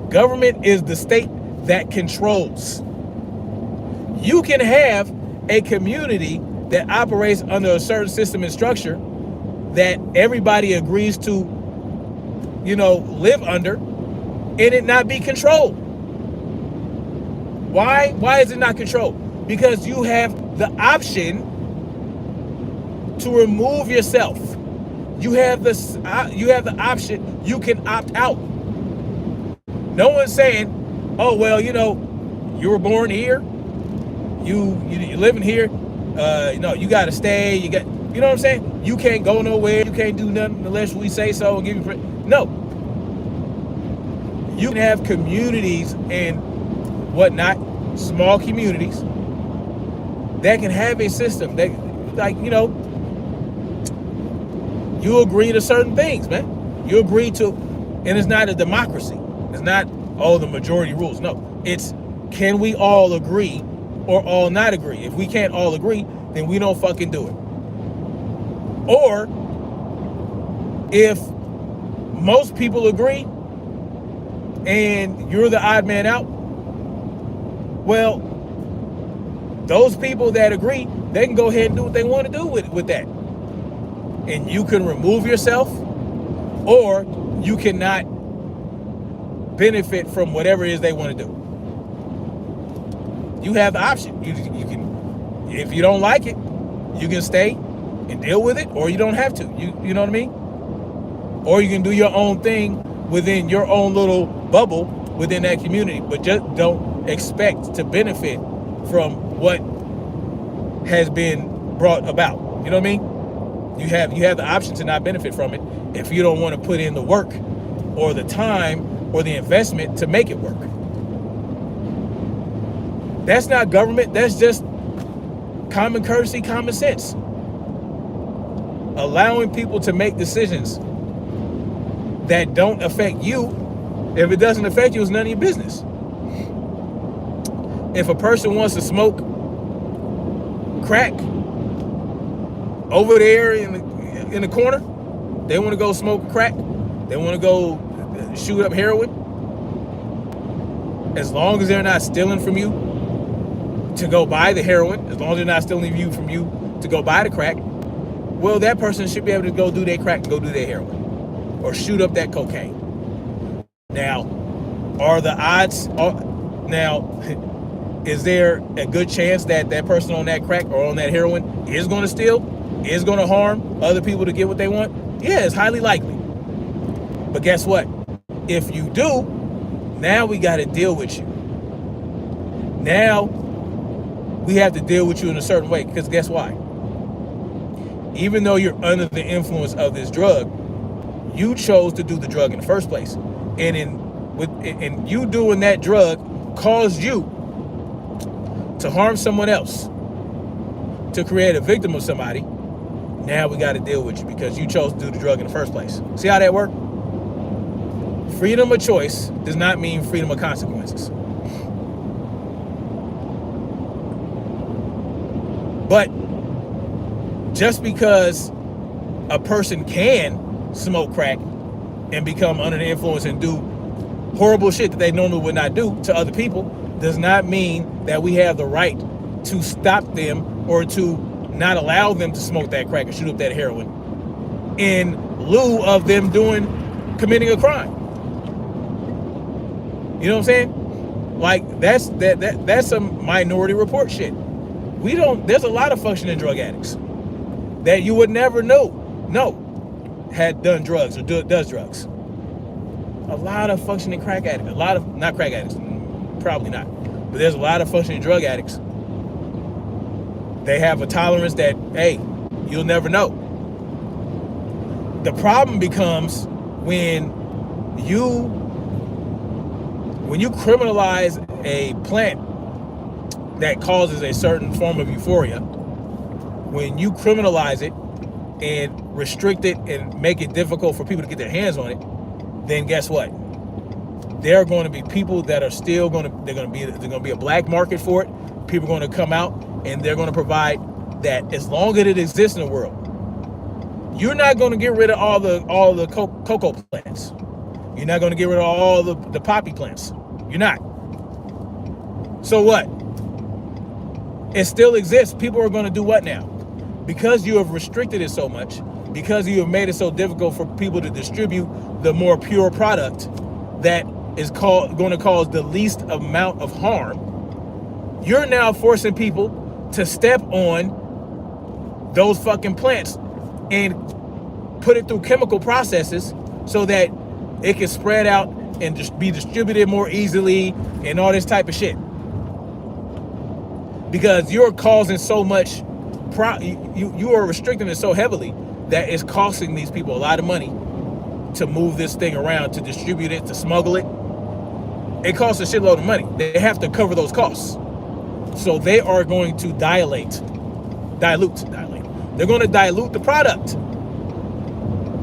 Government is the state that controls. You can have a community that operates under a certain system and structure that everybody agrees to, live under, and it not be controlled. Why? Why is it not controlled? Because you have the option to remove yourself. You have the option. You can opt out. No one's saying, oh, well, you were born here. You living here. You got to stay. You know what I'm saying? You can't go nowhere. You can't do nothing unless we say so and give you. No. You can have communities and whatnot, small communities that can have a system that, you agree to certain things, man. You agree to, and it's not a democracy. It's not, the majority rules. No, it's, can we all agree or all not agree? If we can't all agree, then we don't fucking do it. Or if most people agree and you're the odd man out, well, those people that agree, they can go ahead and do what they want to do with that. And you can remove yourself, or you cannot benefit from whatever it is they want to do. You have the option. You can, if you don't like it, you can stay and deal with it, or you don't have to. You know what I mean? Or you can do your own thing within your own little bubble within that community, but just don't expect to benefit from what has been brought about. You know what I mean? You have the option to not benefit from it if you don't want to put in the work or the time or the investment to make it work. That's not government. That's just common courtesy, common sense. Allowing people to make decisions that don't affect you. If it doesn't affect you, it's none of your business. If a person wants to smoke crack over there in the corner, they want to go smoke crack, they want to go shoot up heroin, as long as they're not stealing from you to go buy the heroin, as long as they're not stealing from you to go buy the crack, well, that person should be able to go do their crack and go do their heroin or shoot up that cocaine. Now, are the odds, now, is there a good chance that that person on that crack or on that heroin is going to steal, is going to harm other people to get what they want? Yeah, it's highly likely. But guess what? If you do, now we got to deal with you. Now we have to deal with you in a certain way, because guess why? Even though you're under the influence of this drug, you chose to do the drug in the first place. And in you doing that drug caused you to harm someone else, to create a victim of somebody. Now we got to deal with you because you chose to do the drug in the first place. See how that works? Freedom of choice does not mean freedom of consequences. But just because a person can smoke crack and become under the influence and do horrible shit that they normally would not do to other people does not mean that we have the right to stop them or to not allow them to smoke that crack or shoot up that heroin in lieu of them committing a crime. You know what I'm saying? Like that's some Minority Report shit. There's a lot of functioning drug addicts that you would never know had done drugs or does drugs. A lot of functioning crack addicts, not crack addicts, probably not, but there's a lot of functioning drug addicts. They have a tolerance that, hey, you'll never know. The problem becomes when you criminalize a plant that causes a certain form of euphoria, when you criminalize it and restrict it and make it difficult for people to get their hands on it, then guess what? There are going to be people that are still going to be a black market for it. People are going to come out and they're going to provide that as long as it exists in the world. You're not going to get rid of all the cocoa plants. You're not going to get rid of all the poppy plants. You're not. So what? It still exists. People are going to do what now? Because you have restricted it so much, because you have made it so difficult for people to distribute the more pure product that is going to cause the least amount of harm, you're now forcing people to step on those fucking plants and put it through chemical processes so that it can spread out and just be distributed more easily and all this type of shit. Because you're causing so much, you are restricting it so heavily that it's costing these people a lot of money to move this thing around, to distribute it, to smuggle it. It costs a shitload of money. They have to cover those costs. So they are going to dilute. They're going to dilute the product.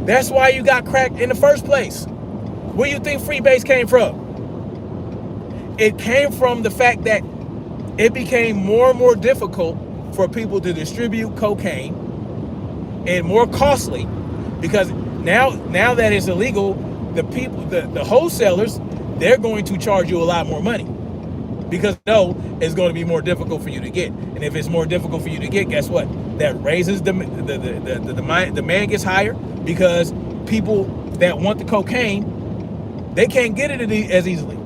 That's why you got crack in the first place. Where do you think freebase came from? It came from the fact that it became more and more difficult for people to distribute cocaine and more costly, because now that it's illegal, the wholesalers, they're going to charge you a lot more money because it's going to be more difficult for you to get. And if it's more difficult for you to get, guess what? That raises the demand gets higher because people that want the cocaine, they can't get it as easily.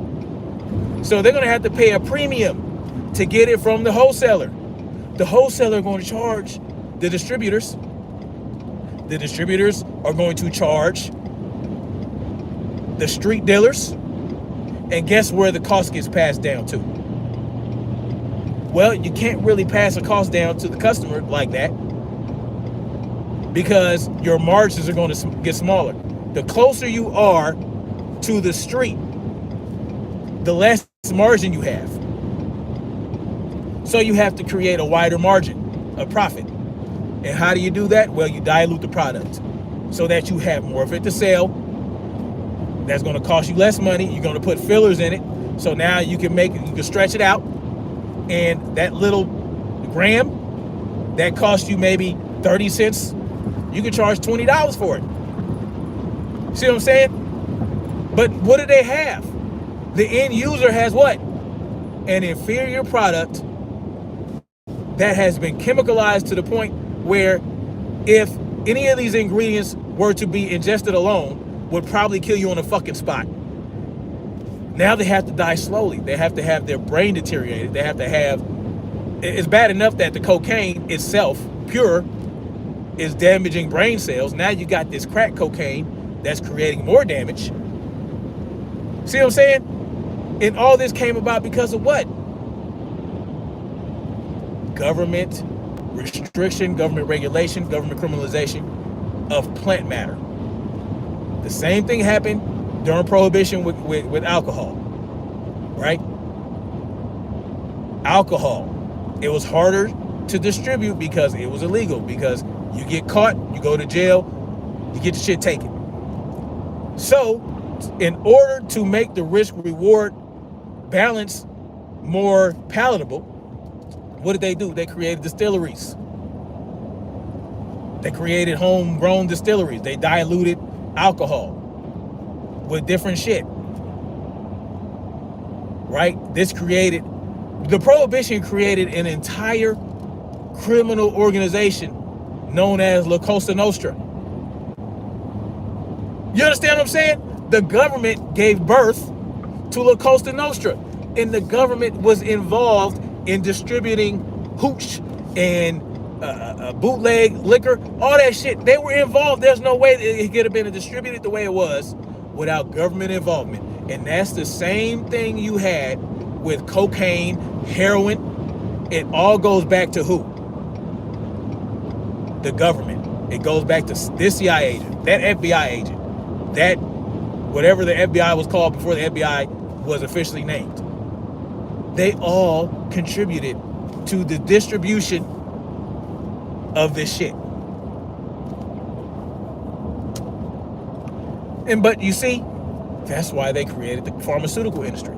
So they're going to have to pay a premium to get it from the wholesaler. The wholesaler are going to charge the distributors. The distributors are going to charge the street dealers. And guess where the cost gets passed down to? Well, you can't really pass a cost down to the customer like that because your margins are going to get smaller. The closer you are to the street, the less margin you have. So you have to create a wider margin of profit. And how do you do that? Well, you dilute the product so that you have more of it to sell. That's going to cost you less money. You're going to put fillers in it. So now you can stretch it out. And that little gram that cost you maybe 30 cents, you can charge $20 for it. See what I'm saying? But what do they have? The end user has what? An inferior product that has been chemicalized to the point where if any of these ingredients were to be ingested alone, would probably kill you on the fucking spot. Now they have to die slowly. They have to have their brain deteriorated. They have to have, it's bad enough that the cocaine itself, pure, is damaging brain cells. Now you got this crack cocaine that's creating more damage. See what I'm saying? And all this came about because of what? Government restriction, government regulation, government criminalization of plant matter. The same thing happened during Prohibition with alcohol, right? Alcohol, it was harder to distribute because it was illegal, because you get caught, you go to jail, you get the shit taken. So, in order to make the risk-reward balance more palatable, what did they do? They created distilleries. They created homegrown distilleries. They diluted alcohol with different shit, right? The Prohibition created an entire criminal organization known as La Cosa Nostra. You understand what I'm saying? The government gave birth to La Cosa Nostra, and the government was involved in distributing hooch and bootleg liquor, all that shit. They were involved. There's no way it could have been distributed the way it was without government involvement. And that's the same thing you had with cocaine, heroin. It all goes back to who? The government. It goes back to this CIA agent, that FBI agent, that whatever the FBI was called before the FBI was officially named. They all contributed to the distribution of this shit. But you see, that's why they created the pharmaceutical industry.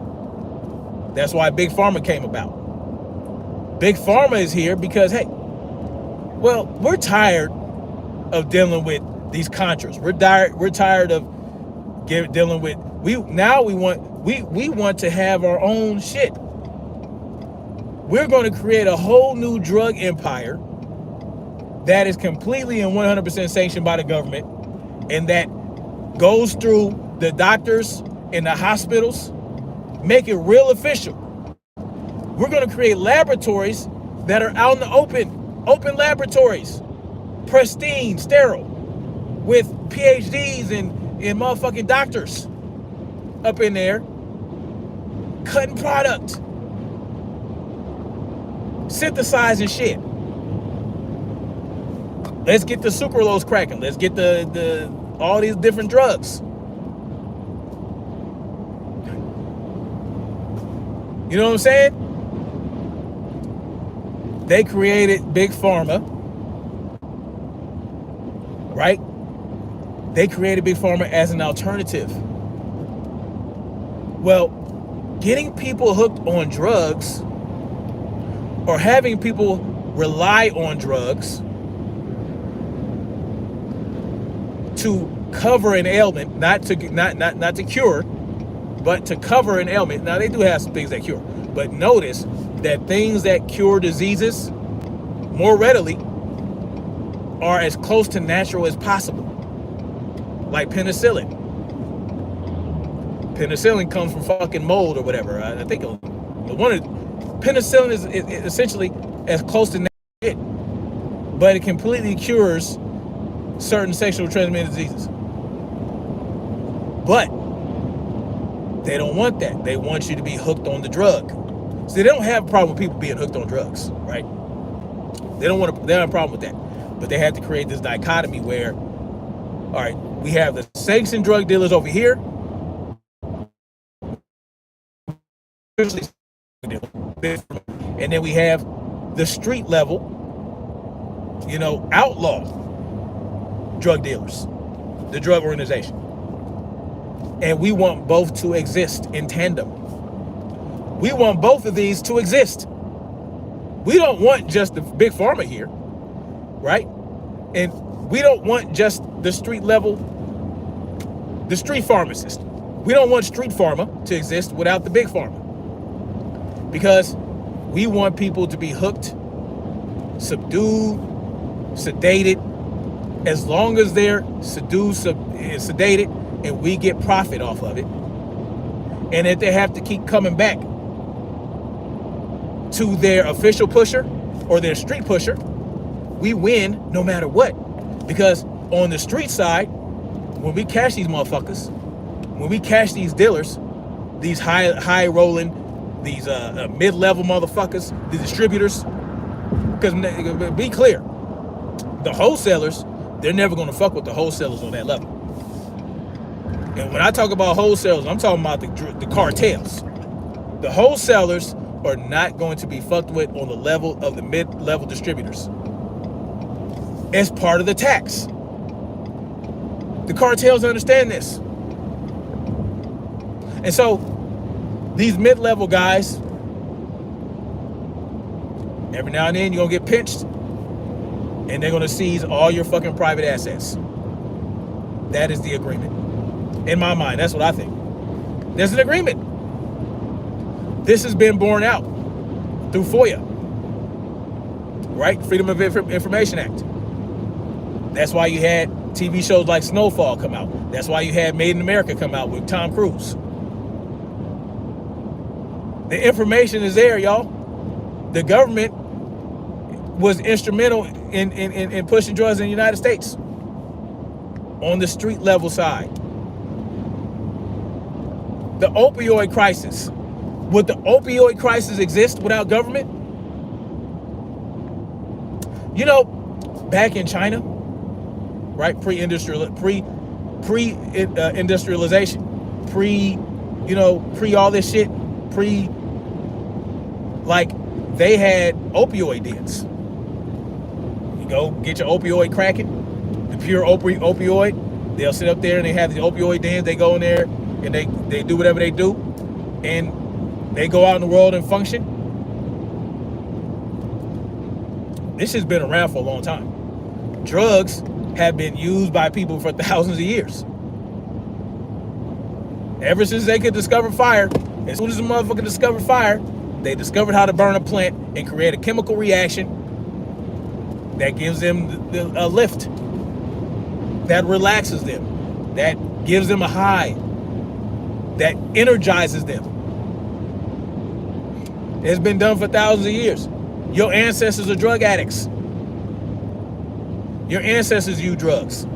That's why Big Pharma came about. Big Pharma is here because, hey, well, we're tired of dealing with these contras. We're tired of dealing with, we want to have our own shit. We're going to create a whole new drug empire that is completely and 100% sanctioned by the government, and that goes through the doctors and the hospitals, make it real official. We're going to create laboratories that are out in the open laboratories, pristine, sterile, with PhDs and motherfucking doctors up in there, cutting product, synthesizing shit. Let's get the sucralose cracking. Let's get the all these different drugs. You know what I'm saying? They created Big Pharma, right? They created Big Pharma as an alternative. Well, getting people hooked on drugs or having people rely on drugs to cover an ailment, not to cure, but to cover an ailment. Now, they do have some things that cure, but notice that things that cure diseases more readily are as close to natural as possible. like penicillin. Penicillin comes from fucking mold or whatever. I think penicillin is essentially as close to shit, but it completely cures certain sexually transmitted diseases. But they don't want that. They want you to be hooked on the drug. So they don't have a problem with people being hooked on drugs, right? They don't have a problem with that. But they have to create this dichotomy where, all right, we have the sanctioned drug dealers over here, and then we have the street level, outlaw drug dealers, the drug organization. And we want both to exist in tandem. We want both of these to exist. We don't want just the big pharma here, right? And we don't want just the street level, the street pharmacist. We don't want street pharma to exist without the big pharma. Because we want people to be hooked, subdued, sedated. As long as they're sedated, and we get profit off of it, and if they have to keep coming back to their official pusher or their street pusher, we win no matter what. Because on the street side, when we catch these motherfuckers, when we catch these dealers, these high rolling, these mid-level motherfuckers, the distributors, because be clear, the wholesalers, they're never going to fuck with the wholesalers on that level. And when I talk about wholesalers, I'm talking about the cartels. The wholesalers are not going to be fucked with on the level of the mid-level distributors. As part of the tax. The cartels understand this. And so, these mid-level guys, every now and then you're going to get pinched, and they're going to seize all your fucking private assets. That is the agreement. In my mind, that's what I think. There's an agreement. This has been borne out through FOIA, right? Freedom of Information Act. That's why you had TV shows like Snowfall come out. That's why you had Made in America come out with Tom Cruise. The information is there, y'all. The government was instrumental in pushing drugs in the United States on the street level side. The opioid crisis. Would the opioid crisis exist without government? Back in China, right? Pre-industrialization, pre all this shit, they had opioid dens. You go get your opioid cracking, the pure opioid. They'll sit up there and they have the opioid dens. They go in there and they do whatever they do, and they go out in the world and function. This has been around for a long time. Drugs have been used by people for thousands of years. Ever since they could discover fire, as soon as the motherfucker discovered fire, they discovered how to burn a plant and create a chemical reaction that gives them a lift, that relaxes them, that gives them a high, that energizes them. It's been done for thousands of years. Your ancestors are drug addicts. Your ancestors use drugs.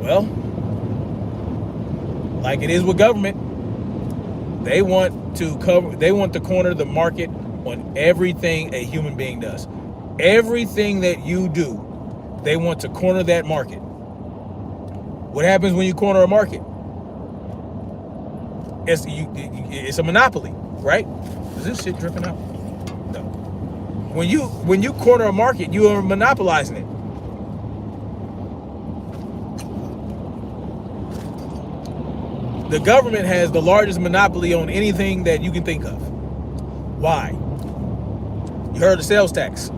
Well, like it is with government, they want to corner the market on everything a human being does. Everything that you do, they want to corner that market. What happens when you corner a market? It's a monopoly, right? Is this shit dripping out? No. When you corner a market, you are monopolizing it. The government has the largest monopoly on anything that you can think of. Why? You heard of sales tax.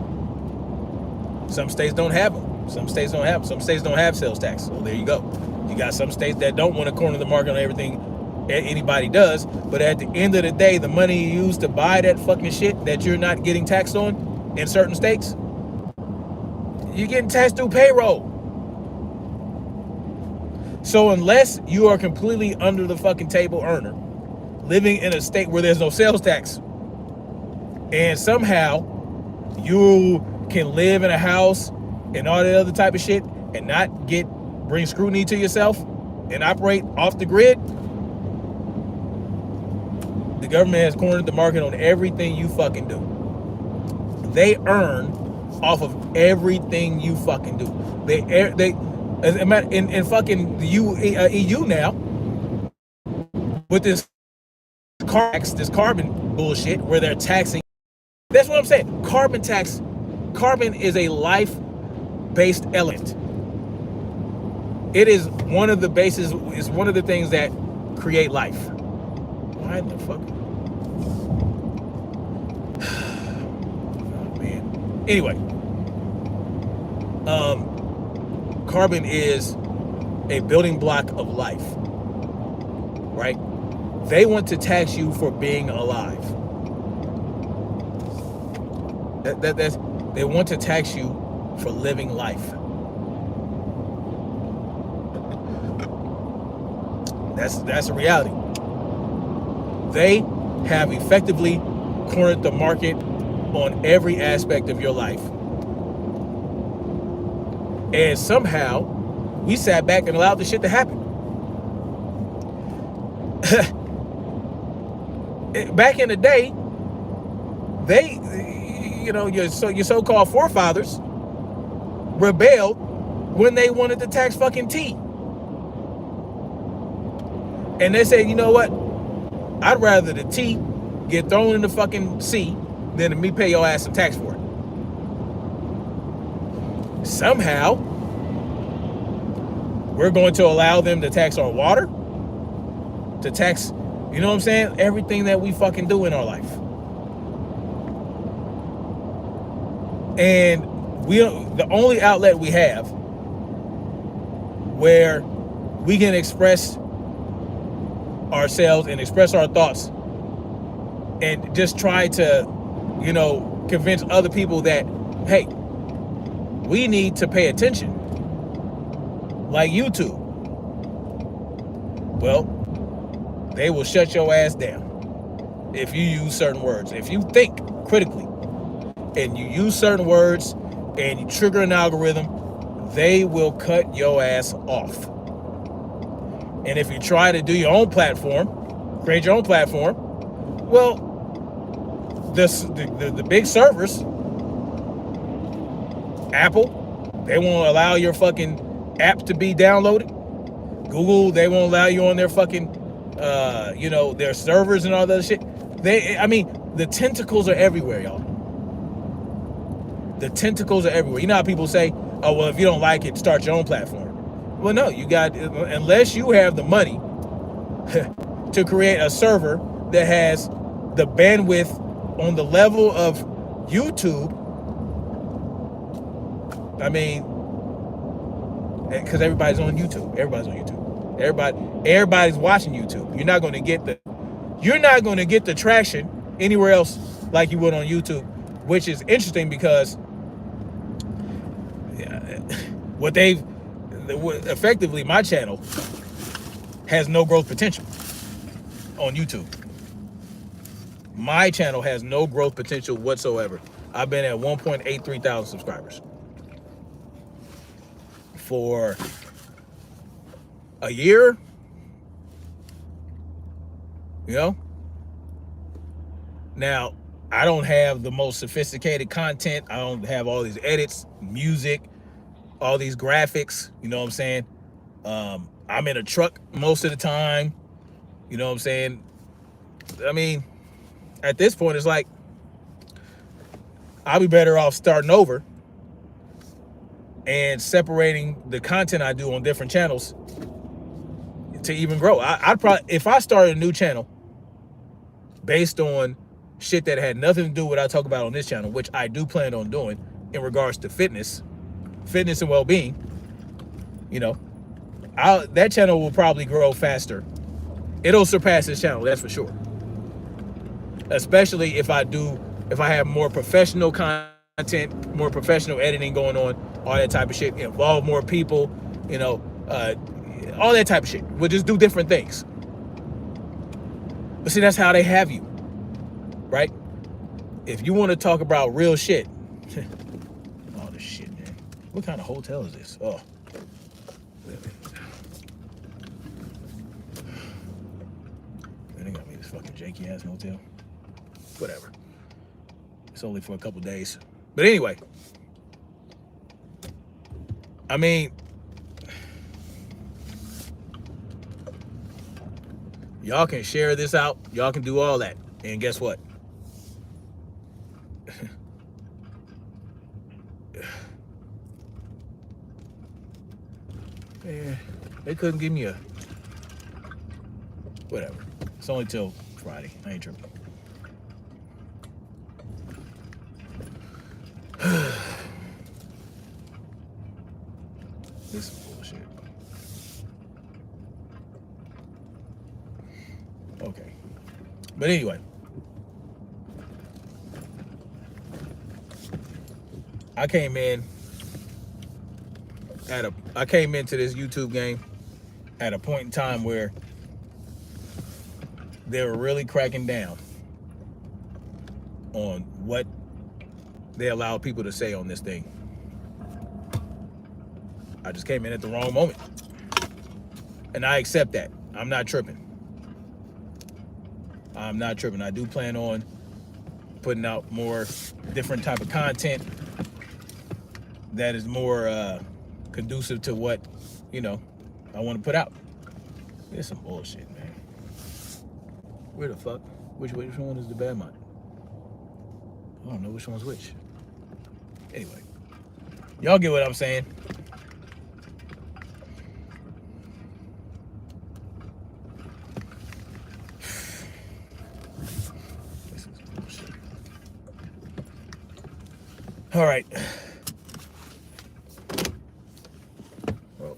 Some states don't have them. Some states don't have them. Some states don't have sales tax. So there you go. You got some states that don't want to corner the market on everything anybody does, but at the end of the day, the money you use to buy that fucking shit that you're not getting taxed on in certain states, you're getting taxed through payroll. So unless you are completely under the fucking table earner, living in a state where there's no sales tax, and somehow you can live in a house and all that other type of shit and not bring scrutiny to yourself and operate off the grid, the government has cornered the market on everything you fucking do. They earn off of everything you fucking do. They in fucking the EU now with this carbon bullshit where they're taxing. That's what I'm saying. Carbon tax. Carbon is a life-based element. It is one of the bases. Is one of the things that create life. Why the fuck? Oh man. Anyway, carbon is a building block of life, right? They want to tax you for being alive. They want to tax you for living life. That's a reality. They have effectively cornered the market on every aspect of your life. And somehow we sat back and allowed this shit to happen. Back in the day, they, your so-called forefathers rebelled when they wanted to tax fucking tea. And they said, you know what? I'd rather the tea get thrown in the fucking sea than me pay your ass some tax for it. Somehow, we're going to allow them to tax our water, to tax, you know what I'm saying? Everything that we fucking do in our life. And the only outlet we have where we can express ourselves and express our thoughts and just try to, convince other people that, hey, we need to pay attention, like YouTube. Well, they will shut your ass down if you use certain words. If you think critically and you use certain words and you trigger an algorithm, they will cut your ass off. And if you try to do your own platform, create your own platform, well, the big servers, Apple, they won't allow your fucking app to be downloaded. Google, they won't allow you on their fucking, their servers and all that shit. The tentacles are everywhere, y'all. The tentacles are everywhere. You know how people say, oh, well, if you don't like it, start your own platform. Well, no, unless you have the money to create a server that has the bandwidth on the level of YouTube, because everybody's on YouTube. Everybody's watching YouTube. You're not going to get the traction anywhere else like you would on YouTube, which is interesting because effectively my channel has no growth potential on YouTube. My channel has no growth potential whatsoever. I've been at 1.83 thousand subscribers for a year. Now, I don't have the most sophisticated content. I don't have all these edits, music, all these graphics. You know what I'm saying? I'm in a truck most of the time. You know what I'm saying? At this point, it's like I'll be better off starting over and separating the content I do on different channels to even grow. I'd probably, if I started a new channel based on shit that had nothing to do with what I talk about on this channel, which I do plan on doing in regards to fitness and well-being, that channel will probably grow faster. It'll surpass this channel, that's for sure. Especially if I have more professional content, more professional editing going on, all that type of shit, involve more people, all that type of shit. We'll just do different things. But see, that's how they have you, right? If you want to talk about real shit, all this shit, man. What kind of hotel is this? Oh, man, they got me this fucking janky ass hotel. Whatever. It's only for a couple days. But anyway, I mean, y'all can share this out. Y'all can do all that. And guess what? Man, they couldn't give me a... Whatever. It's only till Friday. I ain't tripping. This is bullshit. Okay. But anyway. I came into this YouTube game at a point in time where they were really cracking down on what they allow people to say on this thing. I just came in at the wrong moment. And I accept that. I'm not tripping. I'm not tripping. I do plan on putting out more different type of content that is more conducive to what, you know, I want to put out. It's some bullshit, man. Where the fuck? Which one is the bad mod? I don't know which one's which. Anyway, y'all get what I'm saying. This is bullshit. All right. Well,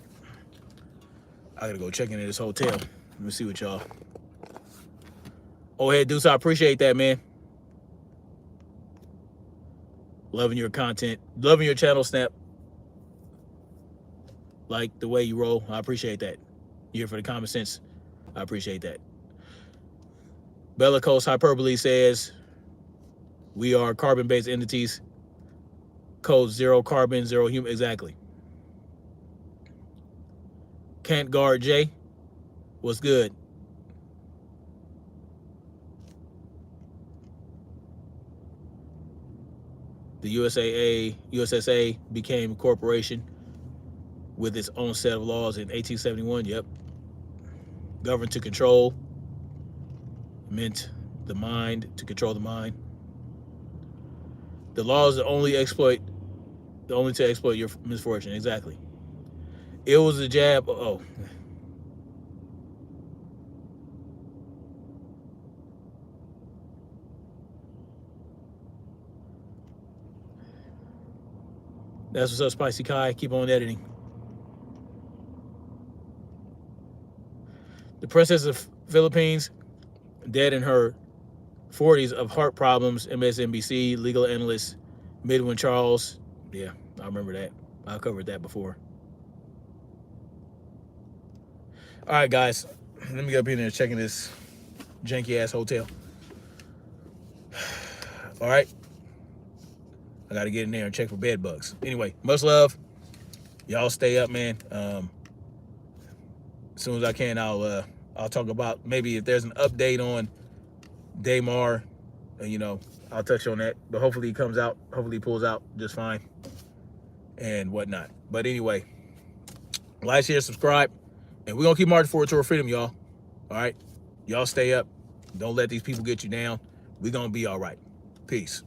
I gotta go check into this hotel. Let me see what y'all. Oh, hey, Deuce, I appreciate that, man. Loving your content. Loving your channel, Snap. Like the way you roll. I appreciate that. You're here for the common sense. I appreciate that. Bellicose Hyperbole says, we are carbon-based entities. Code 0 carbon, 0 human. Exactly. Can't guard J. What's good? The USSA became a corporation with its own set of laws in 1871. Yep. Governed to control. Meant the mind, to control the mind. The laws that only to exploit your misfortune. Exactly. It was a jab. Oh. That's what's up, Spicy Kai. Keep on editing. The Princess of Philippines, dead in her 40s of heart problems, MSNBC, legal analyst, Midwin Charles. Yeah, I remember that. I covered that before. All right, guys. Let me get up in there checking this janky-ass hotel. All right. I got to get in there and check for bed bugs. Anyway, much love. Y'all stay up, man. As soon as I can, I'll talk about maybe if there's an update on Damar. You know, I'll touch on that. But hopefully he comes out. Hopefully he pulls out just fine and whatnot. But anyway, like, share, subscribe. And we're going to keep marching forward to our freedom, y'all. All right? Y'all stay up. Don't let these people get you down. We're going to be all right. Peace.